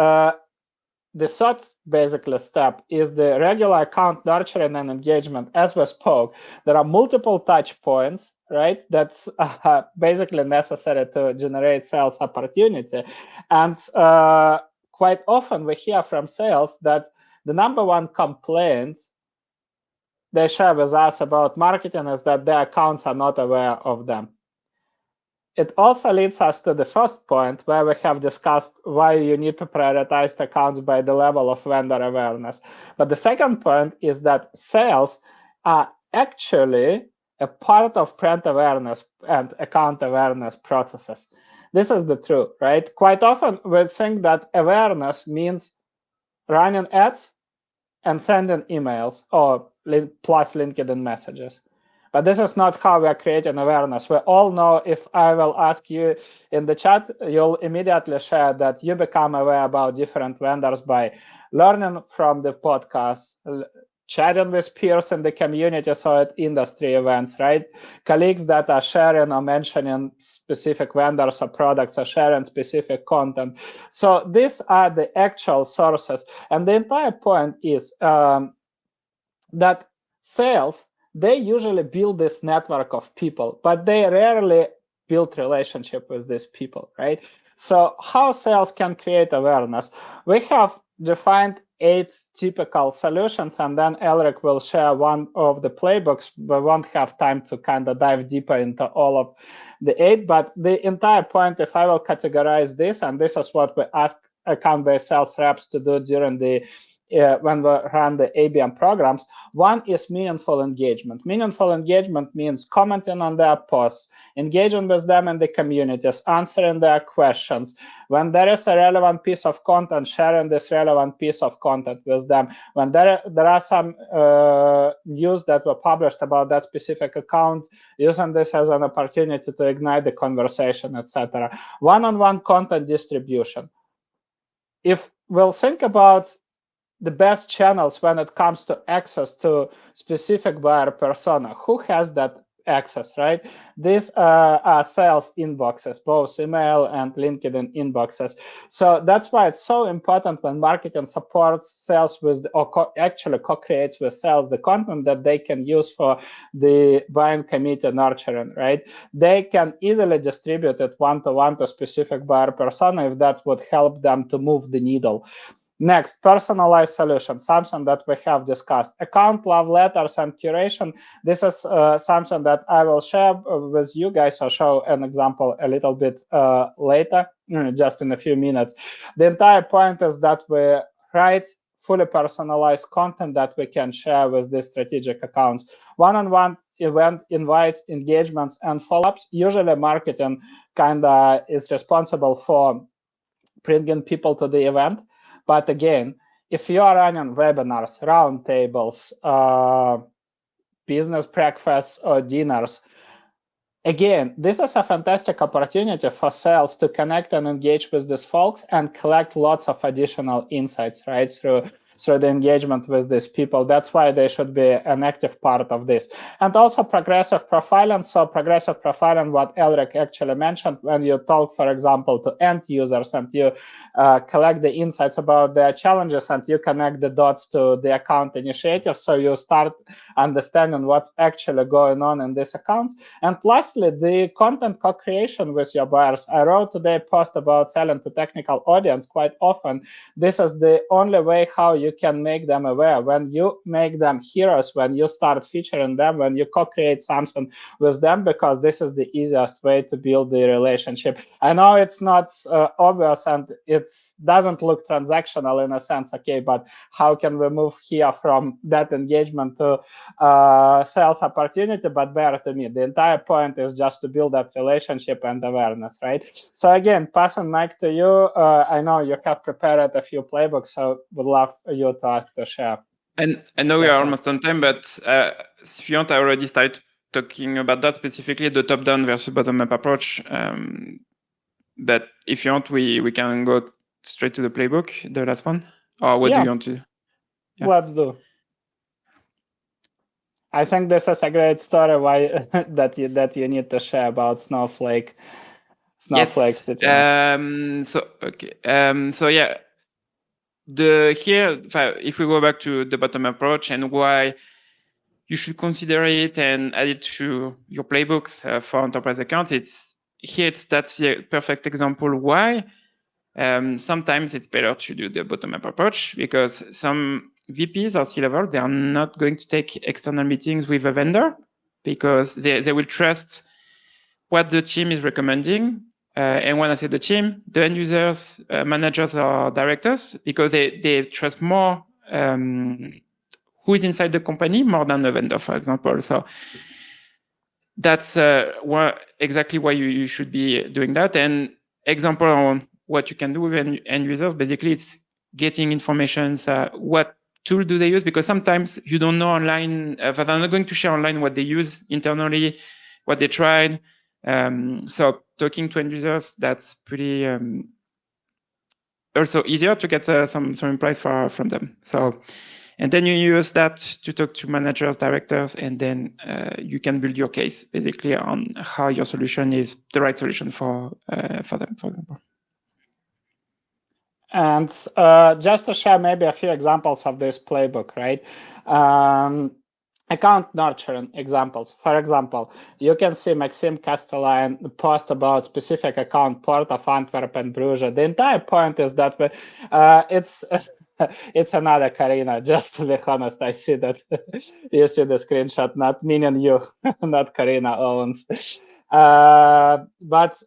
the third basically step is the regular account nurturing and engagement. As we spoke, there are multiple touch points, right, that's basically necessary to generate sales opportunity. And quite often we hear from sales that the number one complaint they share with us about marketing is that their accounts are not aware of them. It also leads us to the first point where we have discussed why you need to prioritize the accounts by the level of vendor awareness. But the second point is that sales are actually a part of brand awareness and account awareness processes. This is the truth, right? Quite often we think that awareness means running ads and sending emails or plus LinkedIn messages. But this is not how we are creating awareness. We all know, if I will ask you in the chat, you'll immediately share that you become aware about different vendors by learning from the podcast, chatting with peers in the community, so at industry events, right? Colleagues that are sharing or mentioning specific vendors or products or sharing specific content. So these are the actual sources. And the entire point is that sales, they usually build this network of people, but they rarely build relationship with these people, right? So how sales can create awareness? We have defined 8 typical solutions, and then Elric will share one of the playbooks. We won't have time to kind of dive deeper into all of the 8, but the entire point, if I will categorize this, and this is what we ask account-based sales reps to do during the when we run the ABM programs. One is meaningful engagement. Meaningful engagement means commenting on their posts, engaging with them in the communities, answering their questions. When there is a relevant piece of content, sharing this relevant piece of content with them. When there are some news that were published about that specific account, using this as an opportunity to ignite the conversation, etc. One-on-one content distribution. If we'll think about the best channels when it comes to access to specific buyer persona, who has that access, right? These are sales inboxes, both email and LinkedIn inboxes. So that's why it's so important when marketing supports sales with, or actually co-creates with sales the content that they can use for the buying committee nurturing, right? They can easily distribute it one-to-one to specific buyer persona if that would help them to move the needle. Next, personalized solution, something that we have discussed. Account love letters and curation. This is something that I will share with you guys. I'll show an example a little bit later, just in a few minutes. The entire point is that we write fully personalized content that we can share with these strategic accounts. One-on-one event invites, engagements, and follow-ups. Usually marketing kind of is responsible for bringing people to the event. But again, if you are running webinars, roundtables, business breakfasts, or dinners, again, this is a fantastic opportunity for sales to connect and engage with these folks and collect lots of additional insights, right, through the engagement with these people. That's why they should be an active part of this. And also progressive profiling. So progressive profiling, what Elric actually mentioned, when you talk, for example, to end users and you collect the insights about their challenges and you connect the dots to the account initiative. So you start understanding what's actually going on in these accounts. And lastly, the content co-creation with your buyers. I wrote today a post about selling to technical audience. Quite often, this is the only way how you can make them aware. When you make them heroes, when you start featuring them, when you co-create something with them, because this is the easiest way to build the relationship. I know it's not obvious and it doesn't look transactional in a sense, okay, but how can we move here from that engagement to sales opportunity? But bear to me, the entire point is just to build that relationship and awareness, right? So again, passing mic to you. I know you have prepared a few playbooks, so would love you to ask to share. And I know we are almost on time, but if you want, I already started talking about that specifically, the top-down versus bottom-up approach. But if you want, we can go straight to the playbook, the last one. Or what do you want to do? Yeah. Let's do. I think this is a great story why that you need to share about Snowflake. Yes. So okay. So yeah. If we go back to the bottom approach and why you should consider it and add it to your playbooks for enterprise accounts, that's the perfect example why sometimes it's better to do the bottom up approach, because some VPs or C-level, they are not going to take external meetings with a vendor because they will trust what the team is recommending. And when I say the team, the end users, managers or directors, because they trust more who is inside the company more than the vendor, for example. So that's exactly why you should be doing that. And example on what you can do with end users, basically it's getting information, what tool do they use, because sometimes you don't know online, they're not going to share online what they use internally, what they tried. So talking to end users, that's pretty also easier to get some insights from them. So, and then you use that to talk to managers, directors, and then you can build your case basically on how your solution is the right solution for them, for example. And just to share maybe a few examples of this playbook, right? Account nurturing examples. For example, you can see Maxime Castellan post about specific account Port of Antwerp and Bruges. The entire point is that it's another Karina, just to be honest. I see that you see the screenshot, not meaning you, not Karina owns. But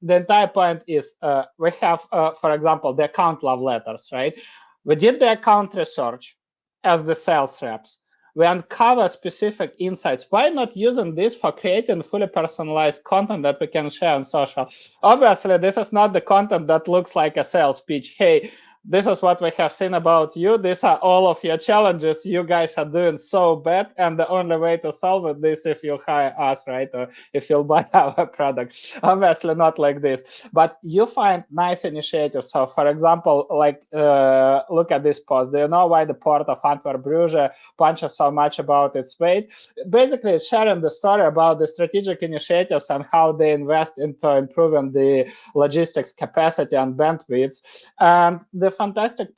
the entire point is we have, for example, the account love letters, right? We did the account research as the sales reps. We uncover specific insights. Why not using this for creating fully personalized content that we can share on social? Obviously, this is not the content that looks like a sales pitch. Hey, this is what we have seen about you. These are all of your challenges. You guys are doing so bad, and the only way to solve it is if you hire us, right? Or if you'll buy our product. Obviously not like this, but you find nice initiatives. So for example, like look at this post. Do you know why the port of Antwerp Bruges punches so much about its weight? Basically, it's sharing the story about the strategic initiatives and how they invest into improving the logistics capacity and bandwidths. And the fantastic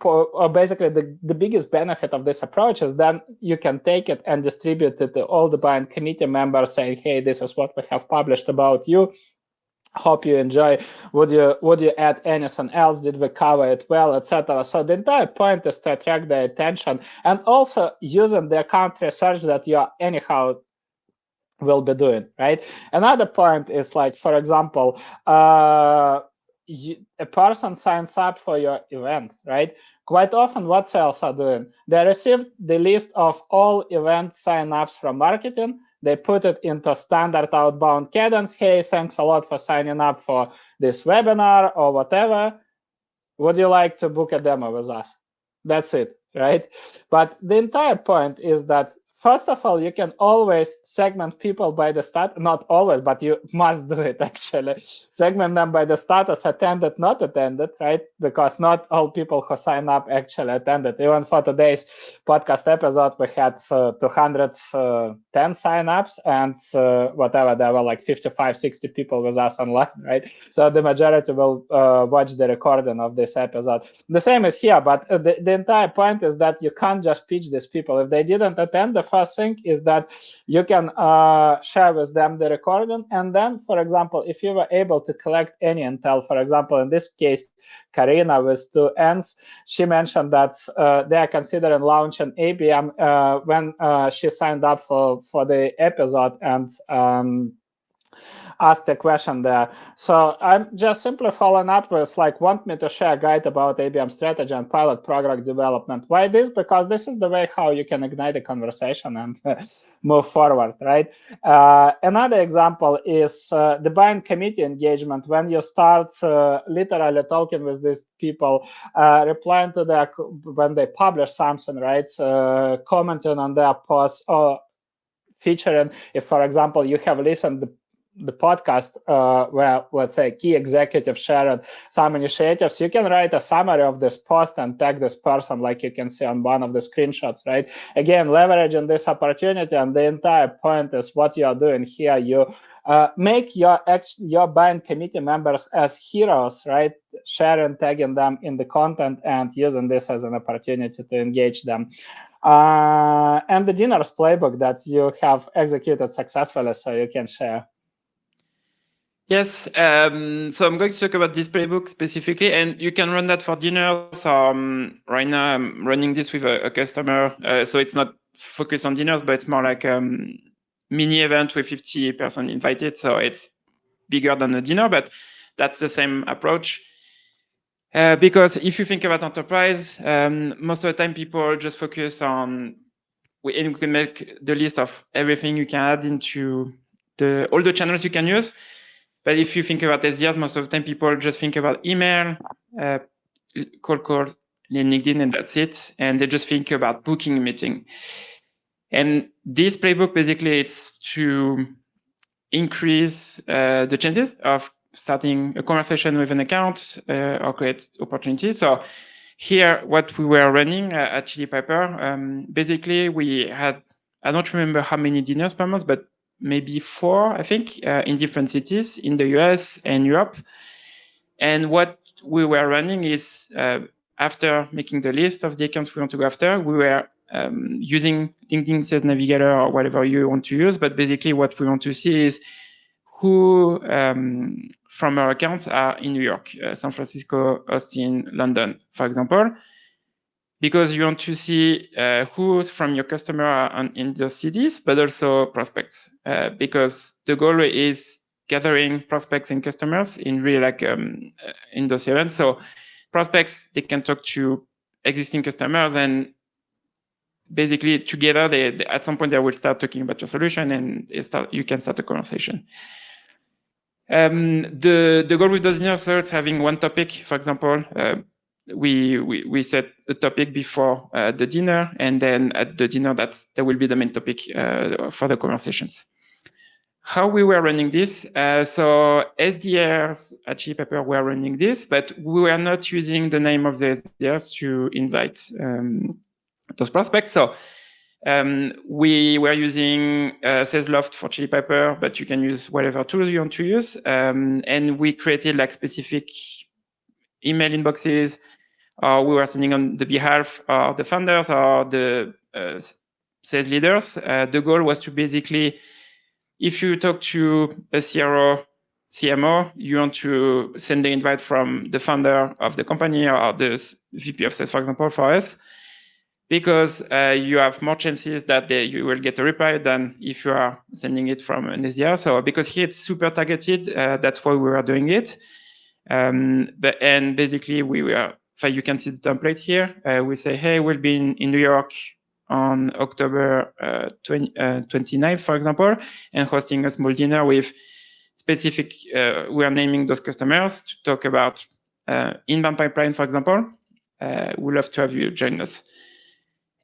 or basically the biggest benefit of this approach is then you can take it and distribute it to all the buying committee members, saying, hey, this is what we have published about you. Hope you enjoy. Would you add anything else? Did we cover it well, etc.? So the entire point is to attract their attention, and also using the account research that you anyhow will be doing, right? Another point is like, for example, a person signs up for your event, right? Quite often what sales are doing, they receive the list of all event sign-ups from marketing. They put it into standard outbound cadence. Hey, thanks a lot for signing up for this webinar or whatever. Would you like to book a demo with us? That's it, right? But the entire point is that, first of all, you can always segment people by the status, not always, but you must do it actually. Segment them by the status, attended, not attended, right? Because not all people who sign up actually attended. Even for today's podcast episode, we had 210 signups and whatever, there were like 55, 60 people with us online, right? So the majority will watch the recording of this episode. The same is here, but the entire point is that you can't just pitch these people. If they didn't attend, the first thing is that you can share with them the recording. And then, for example, if you were able to collect any intel, for example, in this case, Karina with 2 N's, she mentioned that they are considering launching ABM when she signed up for the episode and asked a question there. So I'm just simply following up with like, want me to share a guide about ABM strategy and pilot product development. Why this? Because this is the way how you can ignite a conversation and move forward, right? Another example is the buying committee engagement. When you start literally talking with these people, replying to their, when they publish something, right? Commenting on their posts or featuring, if, for example, you have listened the podcast where, let's say, key executives shared some initiatives, you can write a summary of this post and tag this person, like you can see on one of the screenshots, right? Again, leveraging this opportunity, and the entire point is what you are doing here. You make your buying committee members as heroes, right? Sharing, tagging them in the content and using this as an opportunity to engage them. And the dinners playbook that you have executed successfully, so you can share. Yes, so I'm going to talk about this playbook specifically, and you can run that for dinners. Right now, I'm running this with a customer, so it's not focused on dinners, but it's more like mini event with 50% invited, so it's bigger than a dinner, but that's the same approach. Because if you think about enterprise, most of the time people just focus on, we can make the list of everything you can add into all the channels you can use. But if you think about SDRs, most of the time people just think about email, cold calls, LinkedIn, and that's it. And they just think about booking a meeting. And this playbook, basically, it's to increase the chances of starting a conversation with an account or create opportunities. So here, what we were running at Chili Pepper, basically we had, I don't remember how many dinners per month, but maybe 4, I think, in different cities in the US and Europe. And what we were running is, after making the list of the accounts we want to go after, we were using LinkedIn Sales Navigator or whatever you want to use. But basically what we want to see is who from our accounts are in New York, San Francisco, Austin, London, for example, because you want to see who from your customer are in those cities, but also prospects, because the goal is gathering prospects and customers in really like in those events. So prospects, they can talk to existing customers, and basically together they at some point they will start talking about your solution, and you can start a conversation. The goal with those dinner is having one topic. For example, we set a topic before the dinner, and then at the dinner that will be the main topic for the conversations. How we were running this, so SDRs at Chili Pepper were running this, but we were not using the name of the SDRs to invite those prospects. So we were using SalesLoft for Chili Pepper, but you can use whatever tools you want to use. And we created like specific email inboxes, or we were sending on the behalf of the founders or the sales leaders. The goal was to basically, if you talk to a CRO, CMO, you want to send the invite from the founder of the company or the VP of sales, for example, for us, because you have more chances that you will get a reply than if you are sending it from an SDR. So because here it's super targeted, that's why we were doing it. And basically you can see the template here. We say, hey, we'll be in New York on October 29th, for example, and hosting a small dinner with specific, we are naming those customers to talk about inbound pipeline, for example. We'd love to have you join us.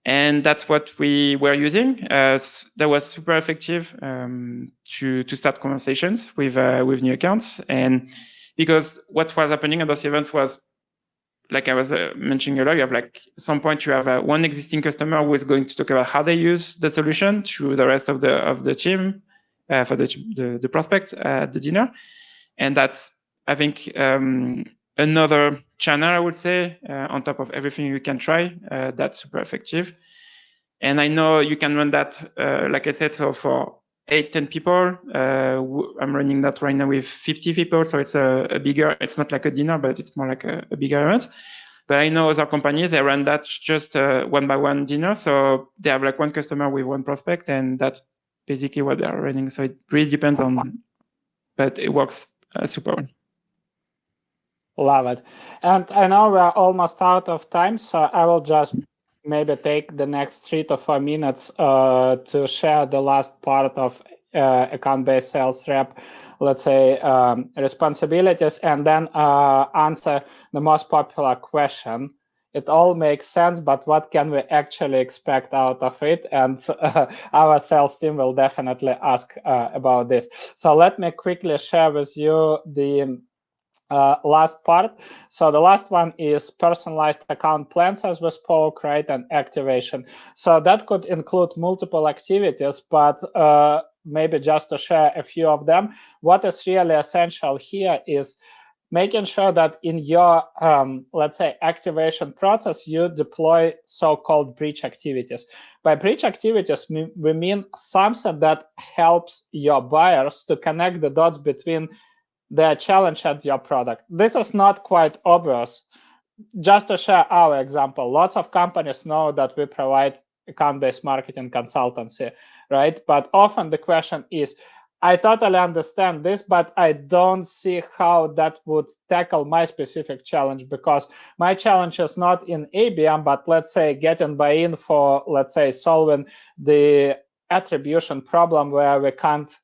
And that's what we were using. That was super effective to start conversations with new accounts. And because what was happening at those events was, like I was mentioning earlier, you have like at some point you have one existing customer who is going to talk about how they use the solution to the rest of the team for the prospects at the dinner. And that's, I think, another channel, I would say, on top of everything you can try, that's super effective. And I know you can run that, like I said, so for 8-10 people. I'm running that right now with 50 people, so it's a bigger, it's not like a dinner, but it's more like a bigger event. But I know other companies, they run that just one by one dinner. So they have like one customer with one prospect, and that's basically what they're running. So it really depends on, but it works super well. Love it. And I know we're almost out of time, so I will just maybe take the next 3 to 4 minutes to share the last part of account-based sales rep, let's say, responsibilities, and then answer the most popular question. It all makes sense, but what can we actually expect out of it? And our sales team will definitely ask about this. So let me quickly share with you the last part. So the last one is personalized account plans, as we spoke, right, and activation. So that could include multiple activities, but maybe just to share a few of them. What is really essential here is making sure that in your, let's say, activation process, you deploy so-called bridge activities. By bridge activities, we mean something that helps your buyers to connect the dots between their challenge and your product. This is not quite obvious. Just to share our example, lots of companies know that we provide account-based marketing consultancy, right? But often the question is, I totally understand this, but I don't see how that would tackle my specific challenge, because my challenge is not in ABM, but let's say getting buy-in for, let's say, solving the attribution problem where we can't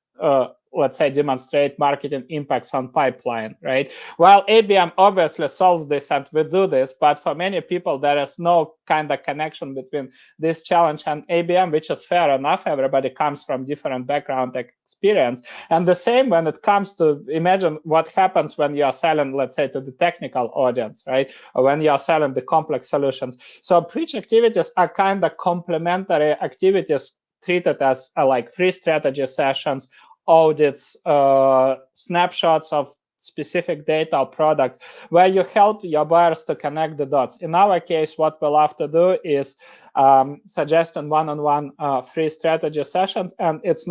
let's say, demonstrate marketing impacts on pipeline, right? While ABM obviously solves this and we do this, but for many people, there is no kind of connection between this challenge and ABM, which is fair enough. Everybody comes from different background experience. And the same when it comes to, imagine what happens when you're selling, let's say, to the technical audience, right? Or when you're selling the complex solutions. So bridge activities are kind of complementary activities treated as like free strategy sessions, audits, snapshots of specific data or products, where you help your buyers to connect the dots. In our case, what we love to do is suggesting one-on-one free strategy sessions. And it's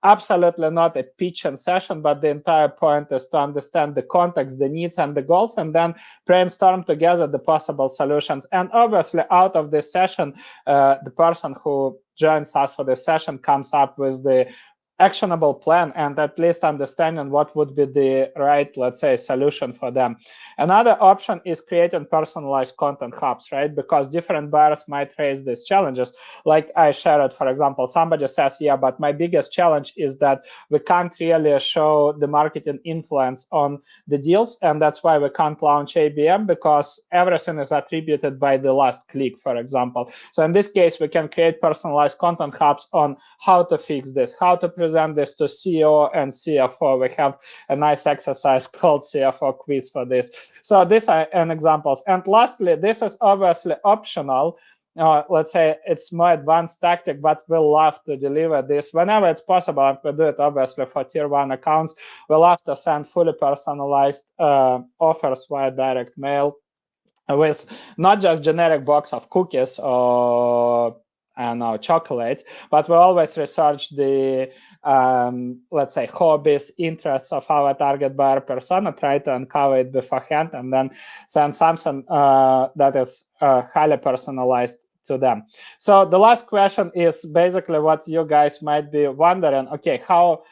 absolutely not a pitching session, but the entire point is to understand the context, the needs, and the goals, and then brainstorm together the possible solutions. And obviously, out of this session, the person who joins us for the session comes up with the actionable plan and at least understanding what would be the right, let's say, solution for them. Another option is creating personalized content hubs, right? Because different buyers might raise these challenges. Like I shared, for example, somebody says, yeah, but my biggest challenge is that we can't really show the marketing influence on the deals, and that's why we can't launch ABM, because everything is attributed by the last click, for example. So in this case, we can create personalized content hubs on how to fix this, how to present this to CEO and CFO. We have a nice exercise called CFO quiz for this. So these are an examples. And lastly, this is obviously optional. Let's say it's more advanced tactic, but we'll love to deliver this whenever it's possible. And we do it obviously for tier 1 accounts. We'll have to send fully personalized offers via direct mail with not just generic box of cookies or chocolates, but we always research the let's say hobbies, interests of our target buyer persona, try to uncover it beforehand, and then send something that is highly personalized to them. So the last question is basically what you guys might be wondering. Okay, how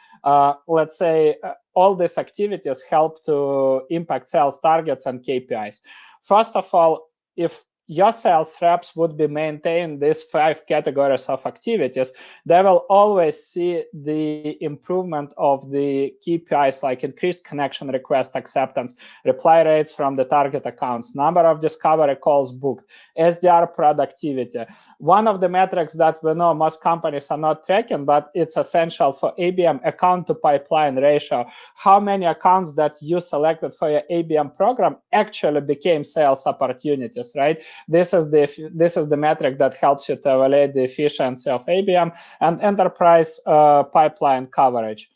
let's say all these activities help to impact sales targets and KPIs. First of all, if your sales reps would be maintaining these 5 categories of activities, they will always see the improvement of the KPIs like increased connection request acceptance, reply rates from the target accounts, number of discovery calls booked, SDR productivity. One of the metrics that we know most companies are not tracking, but it's essential for ABM, account to pipeline ratio. How many accounts that you selected for your ABM program actually became sales opportunities, right? This is the metric that helps you to evaluate the efficiency of ABM and enterprise pipeline coverage.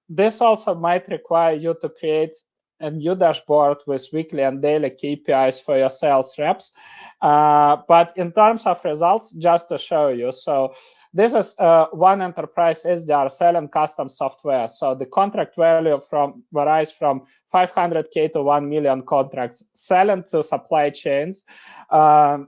This also might require you to create a new dashboard with weekly and daily KPIs for your sales reps. But in terms of results, just to show you, so this is one enterprise SDR selling custom software. So the contract value varies from 500K to 1 million contracts, selling to supply chains. And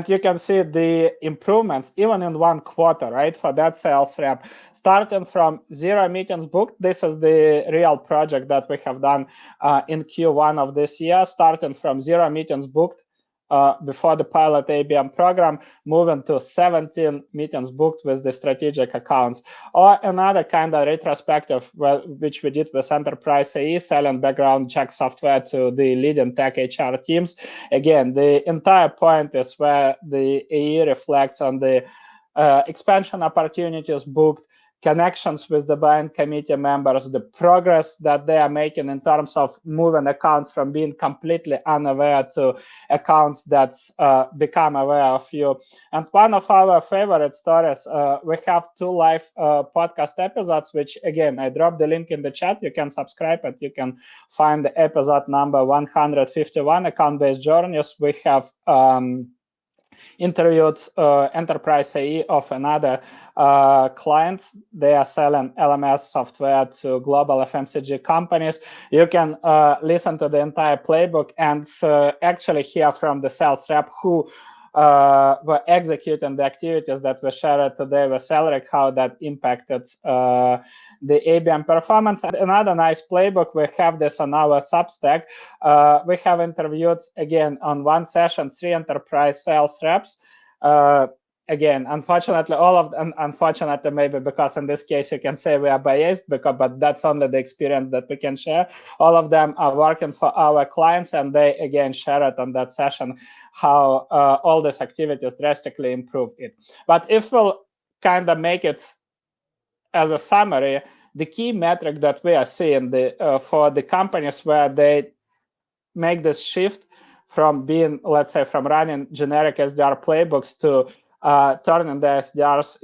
you can see the improvements even in 1 quarter, right, for that sales rep. Starting from 0 meetings booked, this is the real project that we have done in Q1 of this year, starting from 0 meetings booked before the pilot ABM program, moving to 17 meetings booked with the strategic accounts. Or another kind of retrospective, which we did with Enterprise AE, selling background check software to the leading tech HR teams. Again, the entire point is where the AE reflects on the expansion opportunities booked, connections with the buying committee members, the progress that they are making in terms of moving accounts from being completely unaware to accounts that become aware of you. And one of our favorite stories, we have 2 live podcast episodes, which again, I dropped the link in the chat. You can subscribe and you can find the episode number 151, account-based journeys. We have interviewed Enterprise AE of another client. They are selling LMS software to global FMCG companies. You can listen to the entire playbook and actually hear from the sales rep who were executing the activities that we shared today with Elric, how that impacted the ABM performance. And another nice playbook, we have this on our Substack. We have interviewed, again, on 1 session, 3 enterprise sales reps. Again, unfortunately, unfortunately, maybe because in this case you can say we are biased, but that's only the experience that we can share. All of them are working for our clients, and they again share it on that session how all these activities drastically improve it. But if we'll kind of make it as a summary, the key metric that we are seeing for the companies where they make this shift from being, let's say, from running generic SDR playbooks to turning the SDRs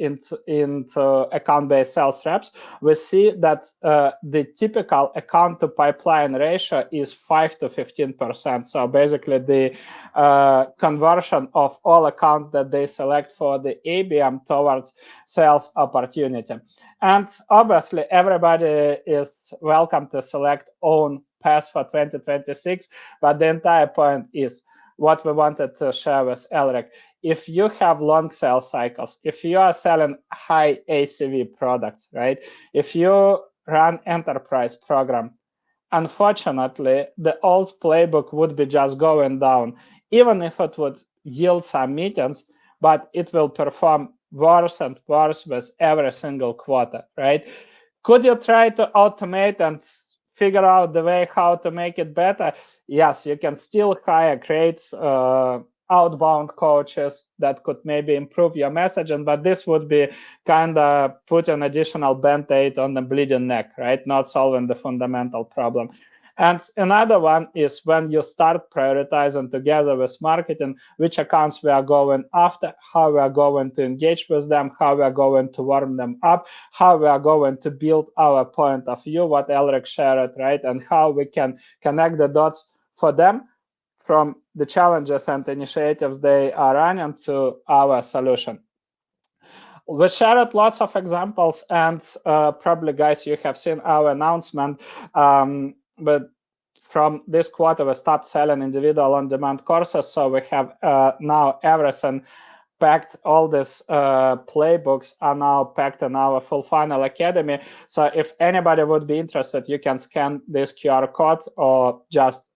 into account-based sales reps, we see that the typical account-to-pipeline ratio is 5 to 15%. So basically, the conversion of all accounts that they select for the ABM towards sales opportunity. And obviously, everybody is welcome to select own path for 2026, but the entire point is what we wanted to share with Elric. if you have long sales cycles, if you are selling high ACV products, right? If you run enterprise program, unfortunately, the old playbook would be just going down, even if it would yield some meetings, but it will perform worse and worse with every single quarter, right? Could you try to automate and figure out the way how to make it better? Yes, you can still hire great outbound coaches that could maybe improve your messaging, but this would be kind of put an additional band-aid on the bleeding neck, right? Not solving the fundamental problem. And another one is when you start prioritizing together with marketing, which accounts we are going after, how we are going to engage with them, how we are going to warm them up, how we are going to build our point of view, what Elric shared, right? And how we can connect the dots for them from the challenges and initiatives they are running to our solution. We shared lots of examples, and probably, guys, you have seen our announcement. But from this quarter, we stopped selling individual on-demand courses, so we have now everything packed. All these playbooks are now packed in our Full Funnel Academy. So if anybody would be interested, you can scan this QR code or just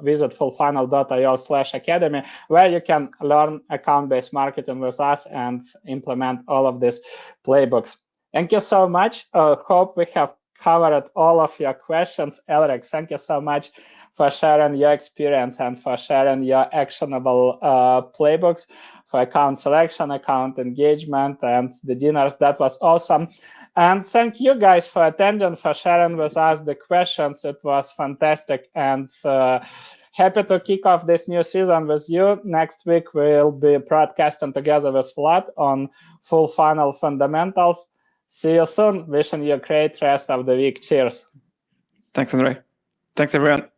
visit fullfunnel.io/academy, where you can learn account-based marketing with us and implement all of these playbooks. Thank you so much. Hope we have covered all of your questions. Elric, thank you so much for sharing your experience and for sharing your actionable playbooks for account selection, account engagement, and the dinners. That was awesome. And thank you guys for attending, for sharing with us the questions. It was fantastic, and happy to kick off this new season with you. Next week, we'll be broadcasting together with Vlad on Full Funnel Fundamentals. See you soon. Wishing you a great rest of the week. Cheers. Thanks, Andrei. Thanks, everyone.